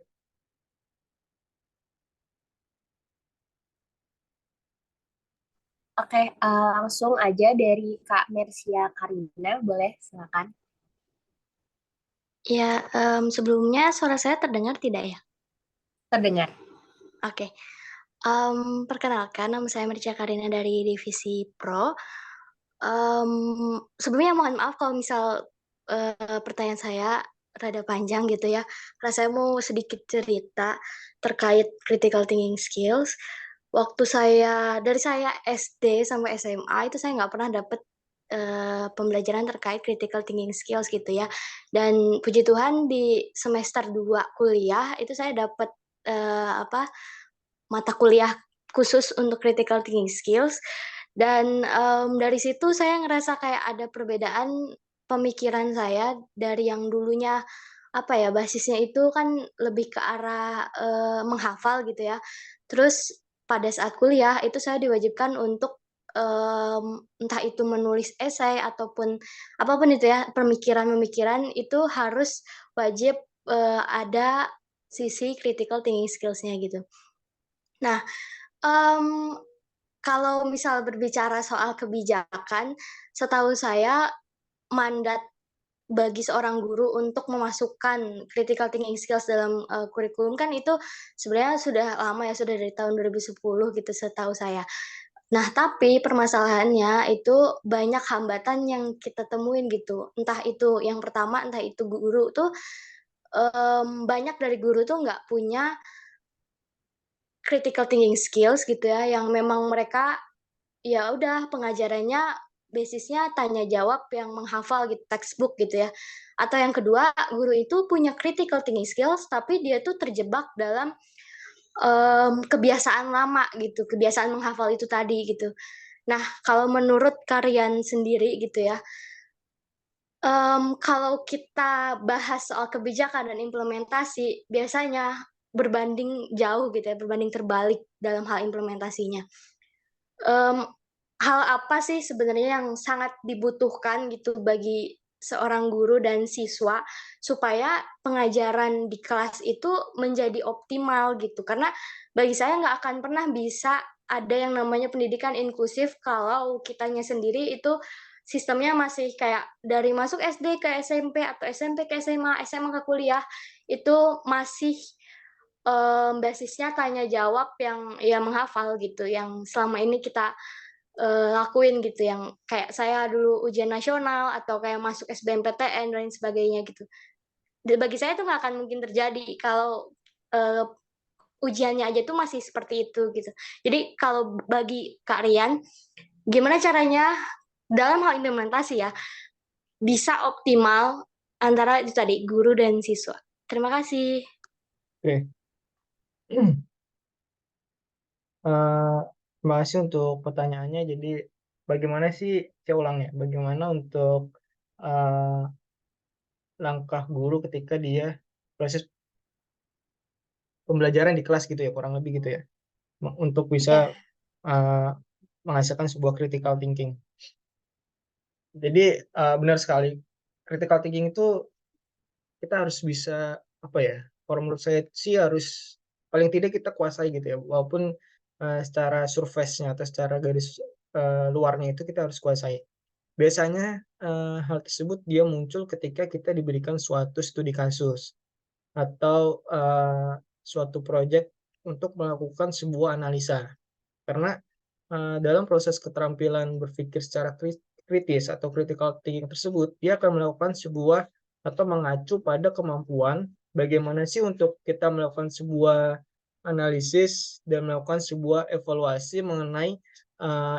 Oke, langsung aja dari Kak Mersia Karina, boleh silakan. Ya, sebelumnya suara saya terdengar tidak ya? Terdengar. Oke. Perkenalkan, nama saya Mercia Karina dari Divisi Pro. Sebelumnya mohon maaf kalau misal pertanyaan saya rada panjang gitu ya, karena saya mau sedikit cerita terkait critical thinking skills. Dari saya SD sampai SMA itu saya nggak pernah dapet pembelajaran terkait critical thinking skills gitu ya. Dan puji Tuhan di semester 2 kuliah itu saya dapat mata kuliah khusus untuk critical thinking skills, dan dari situ saya ngerasa kayak ada perbedaan pemikiran saya dari yang dulunya basisnya itu kan lebih ke arah menghafal gitu ya. Terus pada saat kuliah itu saya diwajibkan untuk entah itu menulis esai ataupun apapun itu ya, pemikiran-pemikiran itu harus wajib ada sisi critical thinking skills-nya gitu. Nah, kalau misal berbicara soal kebijakan, setahu saya mandat bagi seorang guru untuk memasukkan critical thinking skills dalam kurikulum kan itu sebenarnya sudah lama ya, sudah dari tahun 2010 gitu setahu saya. Nah, tapi permasalahannya itu banyak hambatan yang kita temuin gitu. Entah itu yang pertama, entah itu guru tuh banyak dari guru tuh nggak punya critical thinking skills gitu ya, yang memang mereka ya udah pengajarannya basisnya tanya jawab yang menghafal gitu, textbook gitu ya. Atau yang kedua, guru itu punya critical thinking skills tapi dia tuh terjebak dalam kebiasaan lama gitu, kebiasaan menghafal itu tadi gitu. Nah, kalau menurut kalian sendiri gitu ya, kalau kita bahas soal kebijakan dan implementasi, biasanya berbanding jauh gitu ya, berbanding terbalik dalam hal implementasinya. Mmm, Hal apa sih sebenarnya yang sangat dibutuhkan gitu bagi seorang guru dan siswa, supaya pengajaran di kelas itu menjadi optimal gitu? Karena bagi saya nggak akan pernah bisa ada yang namanya pendidikan inklusif kalau kitanya sendiri itu sistemnya masih kayak dari masuk SD ke SMP atau SMP ke SMA, SMA ke kuliah, itu masih basisnya tanya jawab yang ya menghafal gitu, yang selama ini kita lakuin gitu, yang kayak saya dulu ujian nasional atau kayak masuk SBMPTN dan lain sebagainya gitu. Dan bagi saya itu nggak akan mungkin terjadi kalau ujiannya aja tuh masih seperti itu gitu. Jadi kalau bagi Kak Rian, gimana caranya dalam hal implementasi ya bisa optimal antara itu tadi guru dan siswa? Terima kasih. Oke. Terima kasih untuk pertanyaannya. Jadi bagaimana sih, saya ulang ya, bagaimana untuk uh, langkah guru ketika dia proses pembelajaran di kelas gitu ya, kurang lebih gitu ya, untuk bisa Oke. uh, menghasilkan sebuah critical thinking. Jadi benar sekali, critical thinking itu kita harus bisa, apa ya, kalau menurut saya sih harus paling tidak kita kuasai gitu ya, walaupun secara surface-nya atau secara garis luarnya itu kita harus kuasai. Biasanya hal tersebut dia muncul ketika kita diberikan suatu studi kasus atau suatu proyek untuk melakukan sebuah analisa. Karena dalam proses keterampilan berpikir secara kritis atau critical thinking tersebut, dia akan melakukan sebuah atau mengacu pada kemampuan bagaimana sih untuk kita melakukan sebuah analisis dan melakukan sebuah evaluasi mengenai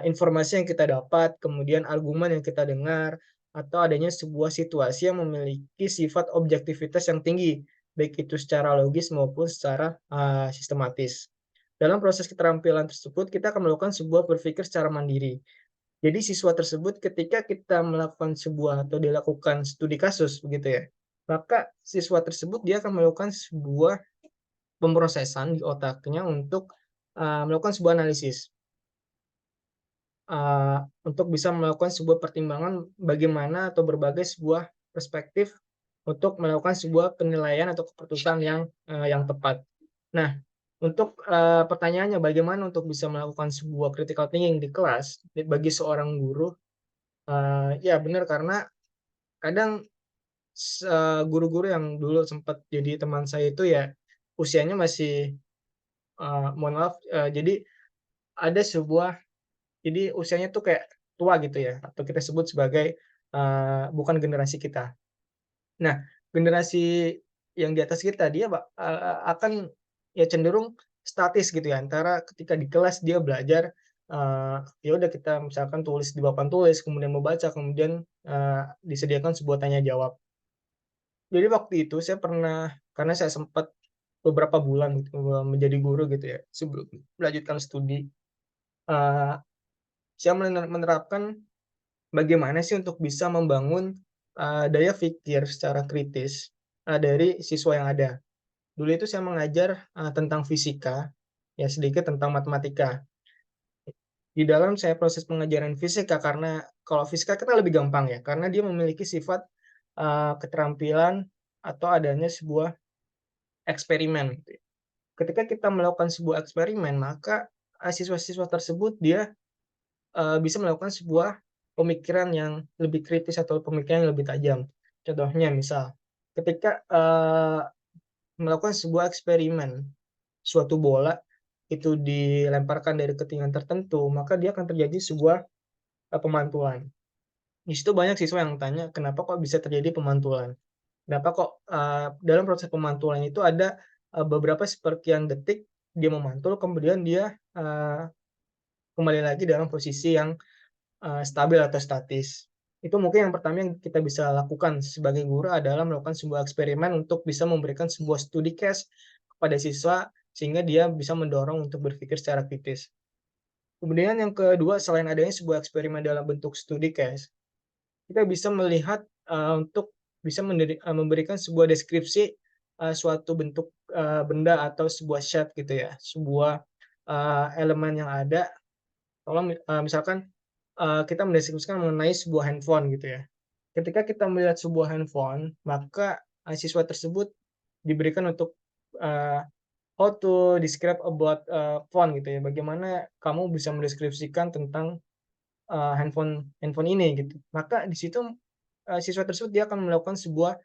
informasi yang kita dapat, kemudian argumen yang kita dengar, atau adanya sebuah situasi yang memiliki sifat objektivitas yang tinggi, baik itu secara logis maupun secara sistematis. Dalam proses keterampilan tersebut, kita akan melakukan sebuah berpikir secara mandiri. Jadi siswa tersebut ketika kita melakukan sebuah atau dilakukan studi kasus begitu ya, maka siswa tersebut dia akan melakukan sebuah pemrosesan di otaknya untuk melakukan sebuah analisis, untuk bisa melakukan sebuah pertimbangan bagaimana atau berbagai sebuah perspektif untuk melakukan sebuah penilaian atau keputusan yang tepat. Nah, untuk pertanyaannya bagaimana untuk bisa melakukan sebuah critical thinking di kelas bagi seorang guru, ya benar, karena kadang guru-guru yang dulu sempat jadi teman saya itu ya usianya masih, mohon maaf, jadi ada sebuah, jadi usianya tuh kayak tua gitu ya, atau kita sebut sebagai bukan generasi kita. Nah, generasi yang di atas kita dia akan ya cenderung statis gitu ya, antara ketika di kelas dia belajar, ya udah kita misalkan tulis di papan tulis, kemudian membaca, kemudian disediakan sebuah tanya jawab. Jadi waktu itu saya pernah, karena saya sempat beberapa bulan gitu menjadi guru gitu ya, sebelum melanjutkan studi, eee, saya menerapkan bagaimana sih untuk bisa membangun daya pikir secara kritis dari siswa yang ada. Dulu itu saya mengajar tentang fisika, ya sedikit tentang matematika. Di dalam saya proses pengajaran fisika, karena kalau fisika kita lebih gampang ya, karena dia memiliki sifat keterampilan atau adanya sebuah eksperimen gitu ya. Ketika kita melakukan sebuah eksperimen, maka siswa-siswa tersebut dia bisa melakukan sebuah pemikiran yang lebih kritis atau pemikiran yang lebih tajam. Contohnya misal, ketika melakukan sebuah eksperimen, suatu bola itu dilemparkan dari ketinggian tertentu, maka dia akan terjadi sebuah pemantulan. Di situ banyak siswa yang tanya, kenapa kok bisa terjadi pemantulan? Kenapa kok dalam proses pemantulan itu ada beberapa seperkian detik dia memantul, kemudian dia kembali lagi dalam posisi yang stabil atau statis. Itu mungkin yang pertama yang kita bisa lakukan sebagai guru adalah melakukan sebuah eksperimen untuk bisa memberikan sebuah studi case kepada siswa, sehingga dia bisa mendorong untuk berpikir secara kritis. Kemudian yang kedua, selain adanya sebuah eksperimen dalam bentuk studi case, kita bisa melihat untuk bisa memberikan sebuah deskripsi suatu bentuk benda atau sebuah shape gitu ya, sebuah elemen yang ada. Kalau misalkan kita mendeskripsikan mengenai sebuah handphone gitu ya. Ketika kita melihat sebuah handphone, maka siswa tersebut diberikan untuk how to describe about phone gitu ya. Bagaimana kamu bisa mendeskripsikan tentang handphone handphone ini gitu. Maka di situ siswa tersebut dia akan melakukan sebuah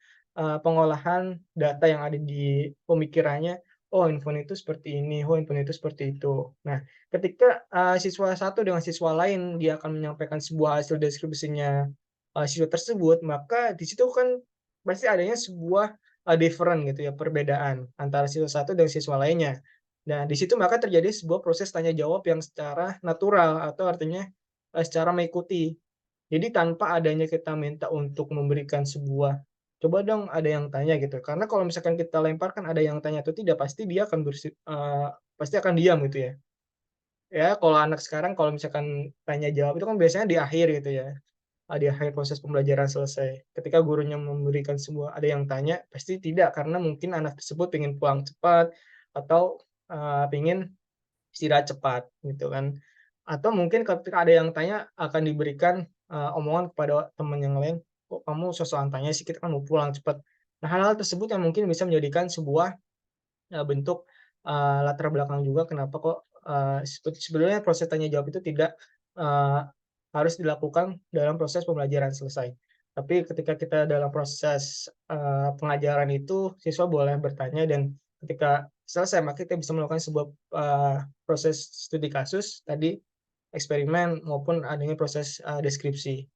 pengolahan data yang ada di pemikirannya, "Oh, handphone itu seperti ini, oh, handphone itu seperti itu." Nah, ketika siswa satu dengan siswa lain dia akan menyampaikan sebuah hasil deskripsinya siswa tersebut, maka di situ kan pasti adanya sebuah different gitu ya, perbedaan antara siswa satu dan siswa lainnya. Nah, di situ maka terjadi sebuah proses tanya jawab yang secara natural atau artinya secara mengikuti. Jadi tanpa adanya kita minta untuk memberikan sebuah, "Coba dong ada yang tanya," gitu. Karena kalau misalkan kita lemparkan ada yang tanya atau tidak, pasti dia akan pasti akan diam gitu ya. ya kalau anak sekarang kalau misalkan tanya jawab itu kan biasanya di akhir gitu ya. Di akhir proses pembelajaran selesai. Ketika gurunya memberikan sebuah ada yang tanya, pasti tidak karena mungkin anak tersebut ingin pulang cepat atau pengen istirahat cepat gitu kan. Atau mungkin ketika ada yang tanya akan diberikan omongan kepada teman yang lain, kok kamu sosokan tanya sih, kita kan mau pulang cepat. Nah, hal-hal tersebut yang mungkin bisa menjadikan sebuah bentuk latar belakang juga kenapa kok sebenarnya proses tanya jawab itu tidak eee, harus dilakukan dalam proses pembelajaran selesai. Tapi ketika kita dalam proses pengajaran itu, siswa boleh bertanya dan ketika selesai maka kita bisa melakukan sebuah proses studi kasus tadi, eksperimen maupun adanya proses deskripsi.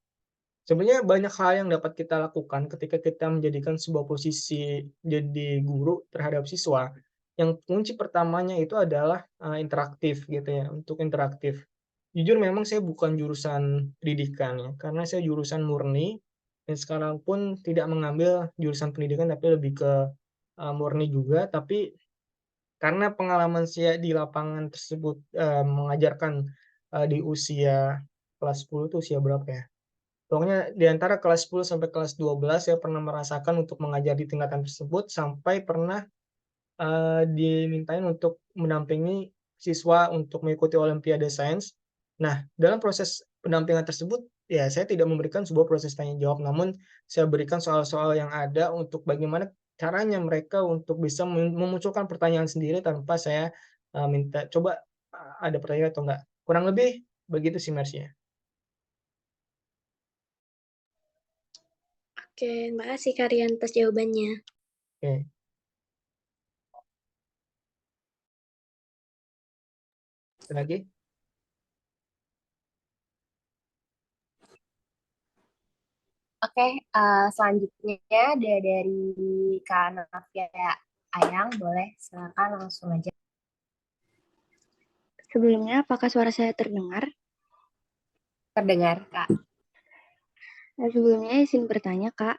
Sebenarnya banyak hal yang dapat kita lakukan ketika kita menjadikan sebuah posisi jadi guru terhadap siswa. Yang kunci pertamanya itu adalah interaktif gitu ya, untuk interaktif. Jujur memang saya bukan jurusan pendidikan ya, karena saya jurusan murni dan sekarang pun tidak mengambil jurusan pendidikan tapi lebih ke murni juga. Tapi karena pengalaman saya di lapangan tersebut mengajarkan di usia kelas 10 itu usia berapa ya? Pokoknya di antara kelas 10 sampai kelas 12 saya pernah merasakan untuk mengajar di tingkatan tersebut sampai pernah dimintain untuk mendampingi siswa untuk mengikuti olimpiade sains. Nah, dalam proses pendampingan tersebut, ya saya tidak memberikan sebuah proses tanya jawab, namun saya berikan soal-soal yang ada untuk bagaimana caranya mereka untuk bisa memunculkan pertanyaan sendiri tanpa saya minta, "Coba ada pertanyaan atau enggak?" Kurang lebih begitu sih Mas-nya. Oke, terima kasih Kak Rian atas jawabannya. Oke, ada lagi? Oke, selanjutnya ada dari Kak Nafia Ayang, boleh silakan langsung aja. Sebelumnya, apakah suara saya terdengar? Terdengar, Kak. Nah, sebelumnya izin bertanya, Kak,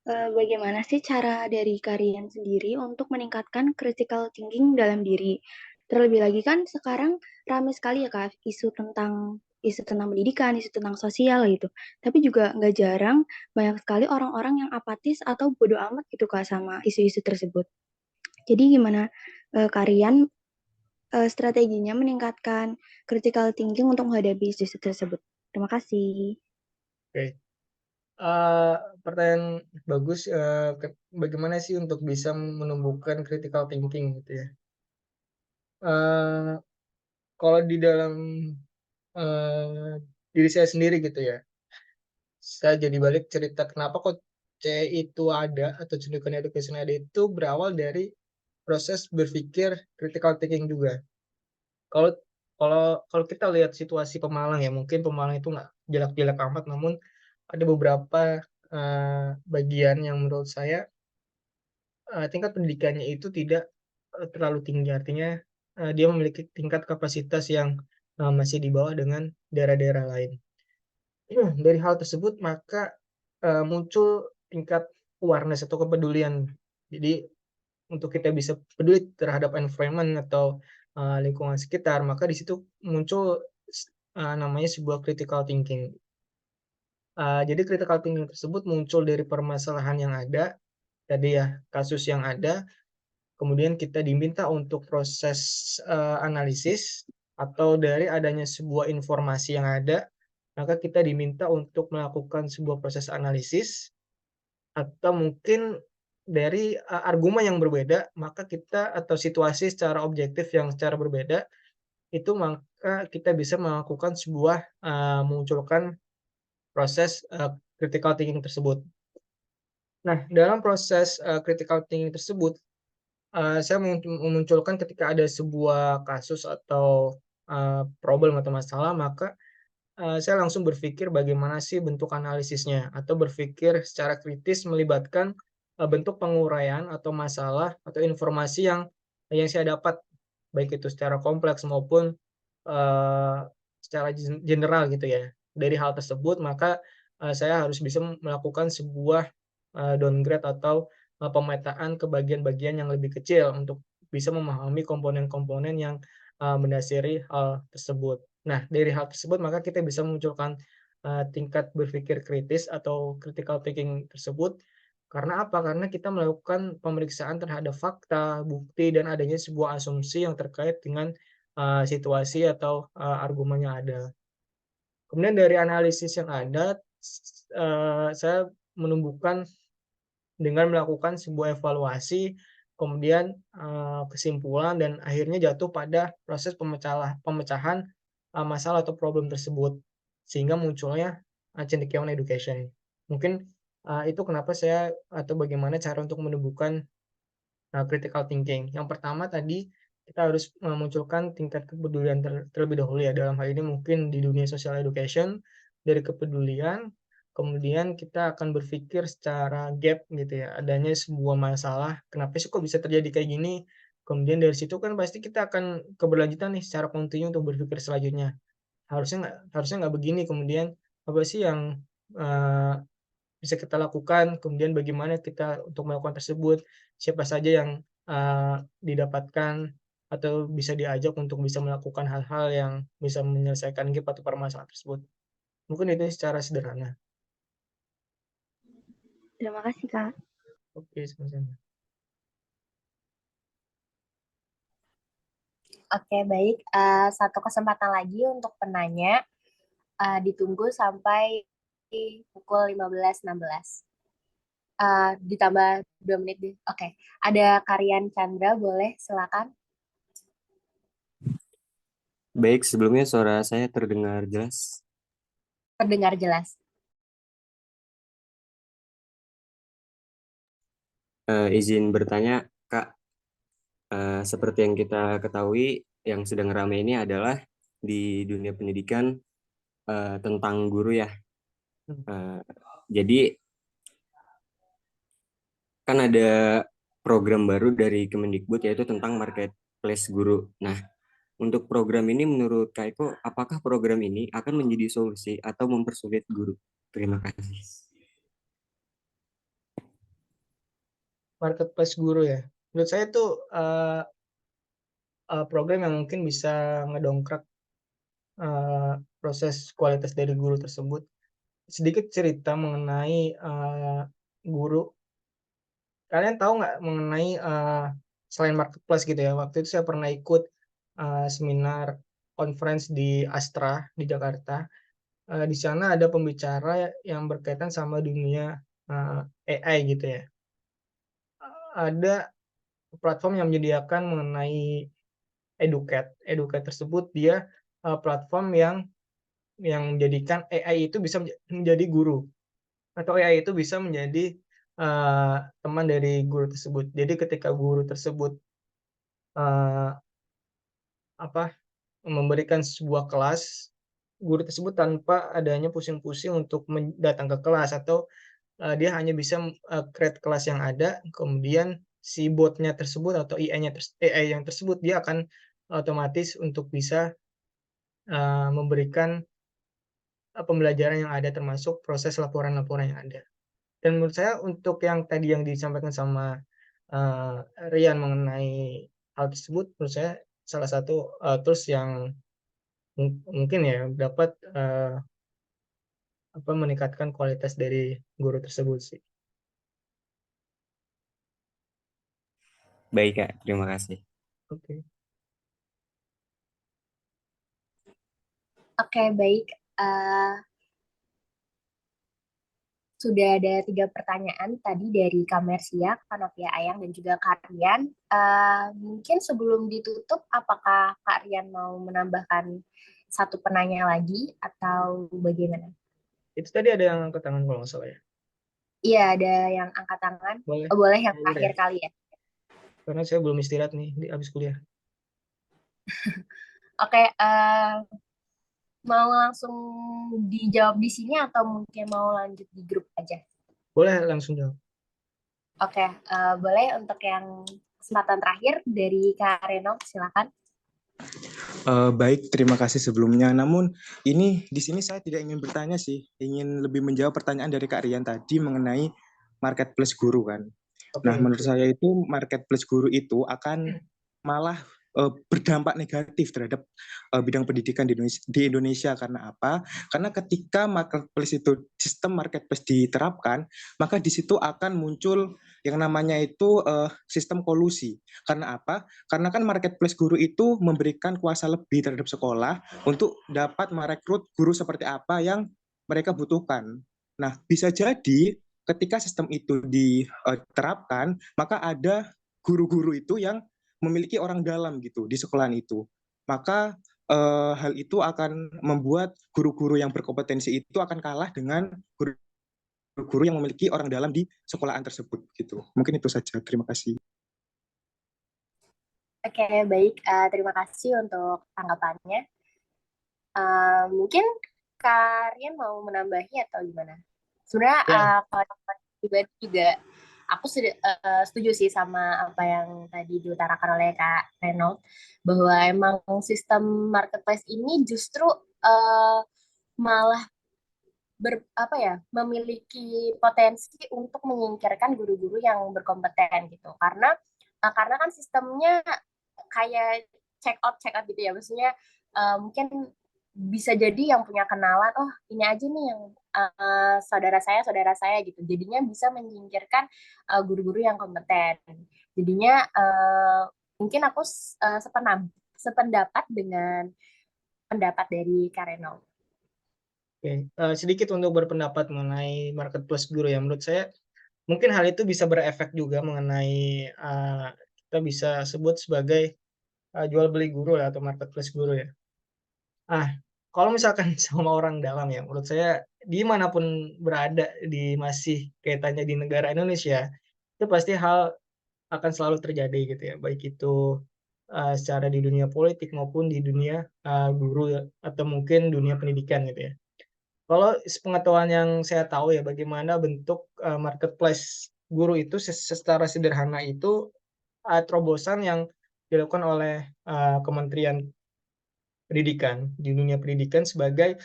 bagaimana sih cara dari kalian sendiri untuk meningkatkan critical thinking dalam diri? Terlebih lagi kan sekarang ramai sekali ya, Kak, isu tentang pendidikan, isu tentang sosial gitu. Tapi juga nggak jarang banyak sekali orang-orang yang apatis atau bodoh amat gitu, Kak, sama isu-isu tersebut. Jadi gimana kalian strateginya meningkatkan critical thinking untuk menghadapi isu-isu tersebut? Terima kasih. Oke. Eee, Pertanyaan bagus, bagaimana sih untuk bisa menumbuhkan critical thinking gitu ya. Eee, Kalau di dalam, eee, diri saya sendiri gitu ya, saya jadi balik cerita kenapa kok C itu ada atau Cendekiawan Education ada itu berawal dari proses berpikir critical thinking juga. Kalau kalau kita lihat situasi Pemalang ya, mungkin Pemalang itu nggak jelek-jelek amat, namun ada beberapa, bagian yang menurut saya tingkat pendidikannya itu tidak terlalu tinggi, artinya dia memiliki tingkat kapasitas yang masih di bawah dengan daerah-daerah lain. Dari hal tersebut maka muncul tingkat awareness atau kepedulian. Jadi untuk kita bisa peduli terhadap environment atau lingkungan sekitar, maka di situ muncul namanya sebuah critical thinking. Jadi critical thinking tersebut muncul dari permasalahan yang ada, tadi ya, kasus yang ada. Kemudian kita diminta untuk proses, analisis atau dari adanya sebuah informasi yang ada, maka kita diminta untuk melakukan sebuah proses analisis atau mungkin dari, argumen yang berbeda, maka kita atau situasi secara objektif yang secara berbeda, itu maka kita bisa melakukan sebuah, memunculkan proses, critical thinking tersebut. Nah, dalam proses, critical thinking tersebut saya memunculkan ketika ada sebuah kasus atau, problem atau masalah, maka, saya langsung berpikir bagaimana sih bentuk analisisnya, atau berpikir secara kritis melibatkan, bentuk penguraian atau masalah atau informasi yang saya dapat, baik itu secara kompleks maupun, eee, secara general gitu ya. Dari hal tersebut maka, saya harus bisa melakukan sebuah, downgrade atau pemetaan ke bagian-bagian yang lebih kecil untuk bisa memahami komponen-komponen yang mendasari hal tersebut. Nah, dari hal tersebut maka kita bisa memunculkan tingkat berpikir kritis atau critical thinking tersebut. Karena apa? Karena kita melakukan pemeriksaan terhadap fakta, bukti, dan adanya sebuah asumsi yang terkait dengan situasi atau argumen yang ada. Kemudian dari analisis yang ada, saya menumbuhkan dengan melakukan sebuah evaluasi, kemudian kesimpulan, dan akhirnya jatuh pada proses pemecahan masalah atau problem tersebut, sehingga munculnya cendekiawan education. Mungkin itu kenapa saya atau bagaimana cara untuk menumbuhkan critical thinking. Yang pertama tadi kita harus memunculkan tingkat kepedulian terlebih dahulu ya. Dalam hal ini mungkin di dunia social education, dari kepedulian, kemudian kita akan berpikir secara gap gitu ya. Adanya sebuah masalah, kenapa sih kok bisa terjadi kayak gini? Kemudian dari situ kan pasti kita akan keberlanjutan nih secara kontinu untuk berpikir selanjutnya. Harusnya nggak begini. Kemudian apa sih yang bisa kita lakukan, kemudian bagaimana kita untuk melakukan tersebut, siapa saja yang didapatkan atau bisa diajak untuk bisa melakukan hal-hal yang bisa menyelesaikan gap atau permasalahan tersebut. Mungkin itu secara sederhana. Terima kasih, Kak. Oke, sama-sama. Oke, baik. Satu kesempatan lagi untuk penanya. Ditunggu sampai pukul 15.16. Ditambah 2 menit deh. Oke. Ada Karian Chandra, boleh silakan. Baik, sebelumnya suara saya terdengar jelas. Terdengar jelas. Izin bertanya, Kak. Seperti yang kita ketahui, yang sedang ramai ini adalah di dunia pendidikan tentang guru ya. Jadi kan ada program baru dari Kemendikbud yaitu tentang marketplace guru. Nah, untuk program ini menurut Kak Eko, apakah program ini akan menjadi solusi atau mempersulit guru? Terima kasih. Marketplace guru ya. Menurut saya itu program yang mungkin bisa ngedongkrak proses kualitas dari guru tersebut. Sedikit cerita mengenai guru. Kalian tahu nggak mengenai selain marketplace gitu ya? Waktu itu saya pernah ikut seminar conference di Astra di Jakarta. Di sana ada pembicara yang berkaitan sama dunia AI gitu ya. Ada platform yang menyediakan mengenai Educate. Educate tersebut dia platform yang menjadikan AI itu bisa menjadi guru, atau AI itu bisa menjadi teman dari guru tersebut. Jadi ketika guru tersebut memberikan sebuah kelas, guru tersebut tanpa adanya pusing-pusing untuk datang ke kelas, atau dia hanya bisa create kelas yang ada, kemudian si botnya tersebut atau AI yang tersebut dia akan otomatis untuk bisa memberikan pembelajaran yang ada, termasuk proses laporan-laporan yang ada. Dan menurut saya untuk yang tadi yang disampaikan sama Rian mengenai hal tersebut, menurut saya salah satu tools yang mungkin ya dapat meningkatkan kualitas dari guru tersebut sih. Baik, Kak. Terima kasih. Oke. Oke, baik. Sudah ada 3 pertanyaan tadi dari Kamersia, Kanovia Ayang, dan juga Kak Rian. Mungkin sebelum ditutup, apakah Kak Rian mau menambahkan satu penanya lagi atau bagaimana? Itu tadi ada yang angkat tangan kalau nggak salah ya. Iya, ada yang angkat tangan. Boleh. Boleh yang Boleh terakhir ya? kali ya. Karena saya belum istirahat nih habis kuliah. Oke, mau langsung dijawab di sini atau mungkin mau lanjut di grup aja? Boleh langsung jawab. Oke, boleh untuk yang kesempatan terakhir dari Kak Reno, silakan. Baik, terima kasih sebelumnya. Namun ini di sini saya tidak ingin bertanya sih, ingin lebih menjawab pertanyaan dari Kak Rian tadi mengenai marketplace guru kan. Oke. Nah, menurut saya itu marketplace guru itu akan malah berdampak negatif terhadap bidang pendidikan di Indonesia. Karena apa? Karena ketika marketplace itu, sistem marketplace diterapkan, maka di situ akan muncul yang namanya itu sistem kolusi. Karena apa? Karena kan marketplace guru itu memberikan kuasa lebih terhadap sekolah untuk dapat merekrut guru seperti apa yang mereka butuhkan. Nah, bisa jadi ketika sistem itu diterapkan, maka ada guru-guru itu yang memiliki orang dalam gitu di sekolahan itu. Maka hal itu akan membuat guru-guru yang berkompetensi itu akan kalah dengan guru-guru yang memiliki orang dalam di sekolahan tersebut gitu. Mungkin itu saja. Terima kasih. Oke, baik. Terima kasih untuk tanggapannya. Mungkin Karian mau menambahi atau gimana? Sebenarnya Ya, kalau pribadi juga aku setuju sih sama apa yang tadi diutarakan oleh Kak Reynold, bahwa emang sistem marketplace ini justru malah memiliki potensi untuk menyingkirkan guru-guru yang berkompeten gitu. Karena kan sistemnya kayak check out gitu ya. Maksudnya mungkin bisa jadi yang punya kenalan, oh ini aja nih yang saudara saya gitu. Jadinya bisa menyingkirkan guru-guru yang kompeten. Jadinya mungkin aku sependapat dengan pendapat dari Kareno. oke. Sedikit untuk berpendapat mengenai marketplace guru ya. Menurut saya mungkin hal itu bisa berefek juga mengenai kita bisa sebut sebagai jual beli guru ya, atau marketplace guru ya. Kalau misalkan sama orang dalam ya, menurut saya dimanapun berada masih kaitannya di negara Indonesia, itu pasti hal akan selalu terjadi gitu ya, baik itu secara di dunia politik maupun di dunia guru ya, atau mungkin dunia pendidikan gitu ya. Kalau sepengetahuan yang saya tahu ya, bagaimana bentuk marketplace guru itu secara sederhana itu terobosan yang dilakukan oleh Kementerian Pendidikan di dunia pendidikan sebagai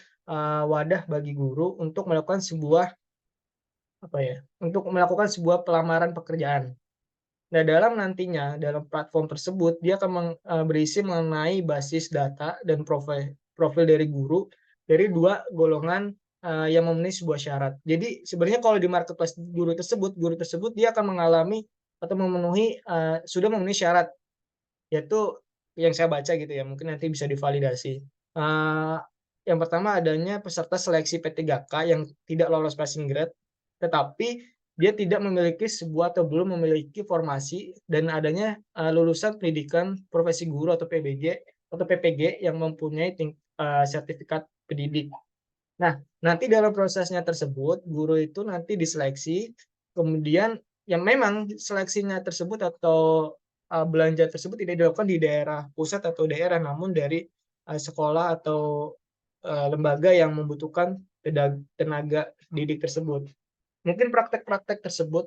wadah bagi guru untuk melakukan sebuah pelamaran pekerjaan. Nah, dalam platform tersebut dia akan berisi mengenai basis data dan profil dari guru dari dua golongan yang memenuhi sebuah syarat. Jadi sebenarnya kalau di marketplace guru tersebut dia akan mengalami atau sudah memenuhi syarat, yaitu yang saya baca gitu ya, mungkin nanti bisa divalidasi. Yang pertama, adanya peserta seleksi P3K yang tidak lolos passing grade, tetapi dia tidak memiliki atau belum memiliki formasi, dan adanya lulusan pendidikan profesi guru atau PBG atau PPG yang mempunyai sertifikat pendidik. Nah, nanti dalam prosesnya tersebut, guru itu nanti diseleksi, kemudian yang memang seleksinya tersebut atau belanja tersebut tidak dilakukan di daerah pusat atau daerah, namun dari sekolah atau lembaga yang membutuhkan tenaga didik tersebut. Mungkin praktek-praktek tersebut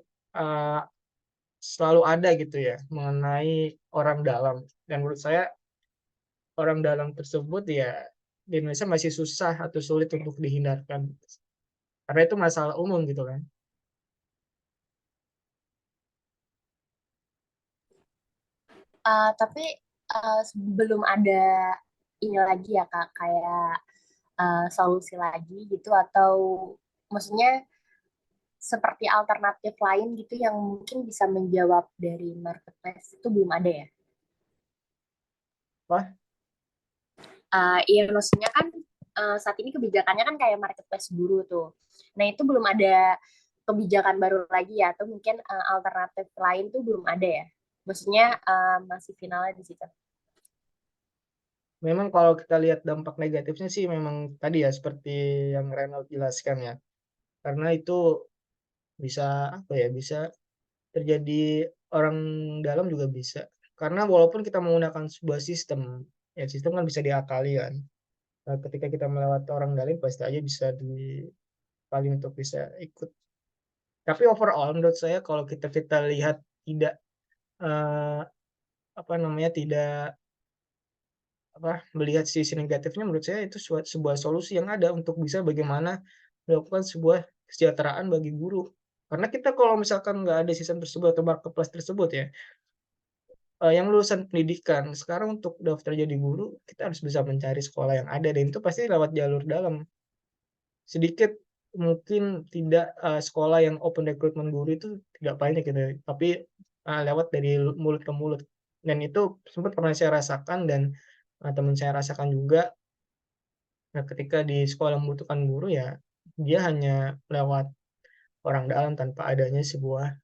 selalu ada gitu ya, mengenai orang dalam. Dan menurut saya orang dalam tersebut ya di Indonesia masih susah atau sulit untuk dihindarkan. Karena itu masalah umum gitu kan. Tapi belum ada ini lagi ya Kak, kayak solusi lagi gitu, atau maksudnya seperti alternatif lain gitu yang mungkin bisa menjawab dari marketplace itu belum ada ya? Wah, Iya maksudnya kan saat ini kebijakannya kan kayak marketplace guru tuh. Nah itu belum ada kebijakan baru lagi ya, atau mungkin alternatif lain tuh belum ada ya? Maksudnya masih finalnya di situ. memang kalau kita lihat dampak negatifnya sih memang tadi ya seperti yang Renald jelaskan ya. Karena itu bisa terjadi orang dalam juga bisa. Karena walaupun kita menggunakan sebuah sistem, ya sistem kan bisa diakali kan. Nah, ketika kita melewati orang dalam pasti aja bisa paling untuk bisa ikut. Tapi overall menurut saya kalau kita lihat tidak eh, tidak melihat sisi negatifnya, menurut saya itu sebuah solusi yang ada untuk bisa bagaimana melakukan sebuah kesejahteraan bagi guru. Karena kita kalau misalkan nggak ada sistem tersebut atau marketplace tersebut ya, yang lulusan pendidikan. Sekarang untuk daftar jadi guru, kita harus bisa mencari sekolah yang ada dan itu pasti lewat jalur dalam. Sedikit mungkin tidak, sekolah yang open recruitment guru itu tidak banyak gitu ya, tapi, lewat dari mulut ke mulut. Dan itu sempat pernah saya rasakan dan, teman saya rasakan juga. Nah, ketika di sekolah membutuhkan guru ya, dia hanya lewat orang dalam tanpa adanya sebuah,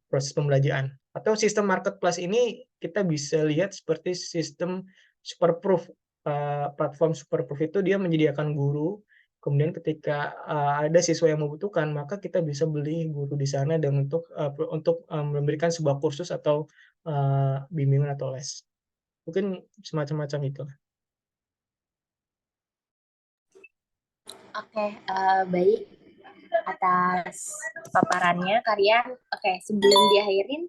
proses pembelajaran. Atau sistem marketplace ini kita bisa lihat seperti sistem Superproof. Platform Superproof itu dia menyediakan guru, kemudian ketika, ada siswa yang membutuhkan, maka kita bisa beli guru di sana dan memberikan sebuah kursus atau, bimbingan atau les. Mungkin semacam-macam itu. Oke, baik atas paparannya kalian. Oke, sebelum diakhirin,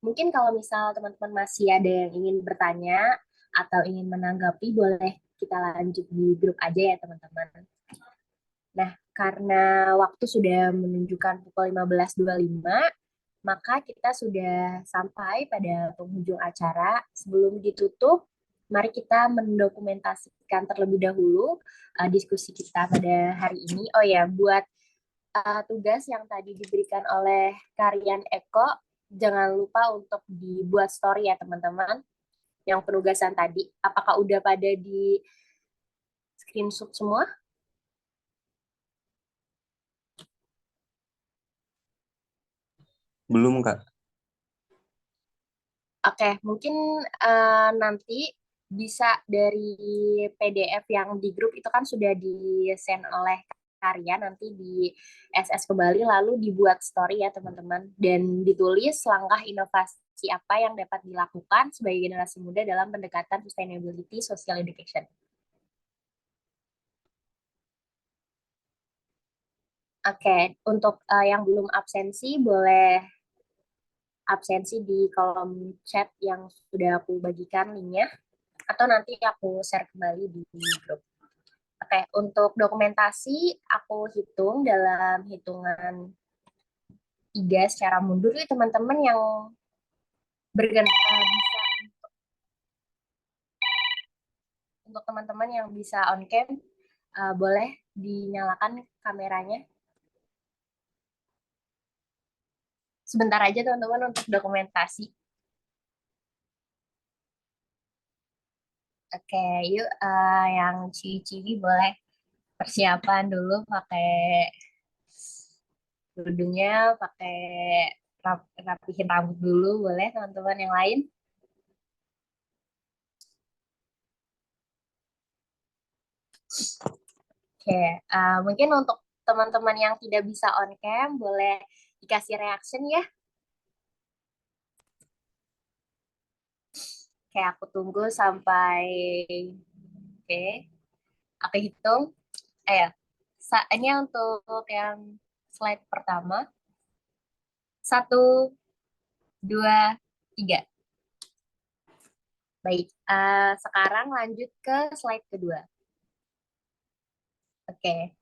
mungkin kalau misal teman-teman masih ada yang ingin bertanya atau ingin menanggapi, boleh kita lanjut di grup aja ya teman-teman. Nah, karena waktu sudah menunjukkan pukul 15.25, maka kita sudah sampai pada penghujung acara. Sebelum ditutup, mari kita mendokumentasikan terlebih dahulu diskusi kita pada hari ini. Oh ya, buat tugas yang tadi diberikan oleh Karian Eko, jangan lupa untuk dibuat story ya teman-teman. Yang penugasan tadi, apakah udah pada di screenshot semua? Belum, Kak. Oke, mungkin nanti bisa dari PDF yang di grup itu kan sudah di-send oleh Karya, nanti di SS kembali lalu dibuat story ya teman-teman, dan ditulis langkah inovasi apa yang dapat dilakukan sebagai generasi muda dalam pendekatan sustainability social education. Oke, untuk yang belum absensi boleh absensi di kolom chat yang sudah aku bagikan linknya, atau nanti aku share kembali di grup. Oke, untuk dokumentasi aku hitung dalam hitungan 3 secara mundur nih teman-teman yang bisa, untuk teman-teman yang bisa on cam, boleh dinyalakan kameranya. Sebentar aja teman-teman untuk dokumentasi. Oke, yuk yang ciwi-ciwi boleh persiapan dulu pakai kerudungnya, pakai rapihin rambut dulu, boleh teman-teman yang lain. Oke, mungkin untuk teman-teman yang tidak bisa on cam, boleh dikasih reaction ya. Oke, aku tunggu sampai, oke, aku hitung. Ayo, ini untuk yang slide pertama. 1, 2, 3. Baik, sekarang lanjut ke slide kedua. Oke.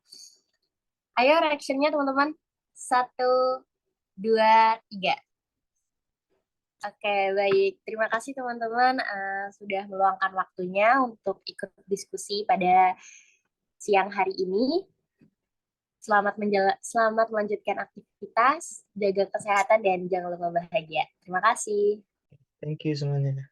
Ayo reaction-nya teman-teman. 1, 2, 3. Oke, baik. Terima kasih teman-teman sudah meluangkan waktunya untuk ikut diskusi pada siang hari ini. Selamat melanjutkan aktivitas, jaga kesehatan, dan jangan lupa bahagia. Terima kasih. Thank you semuanya.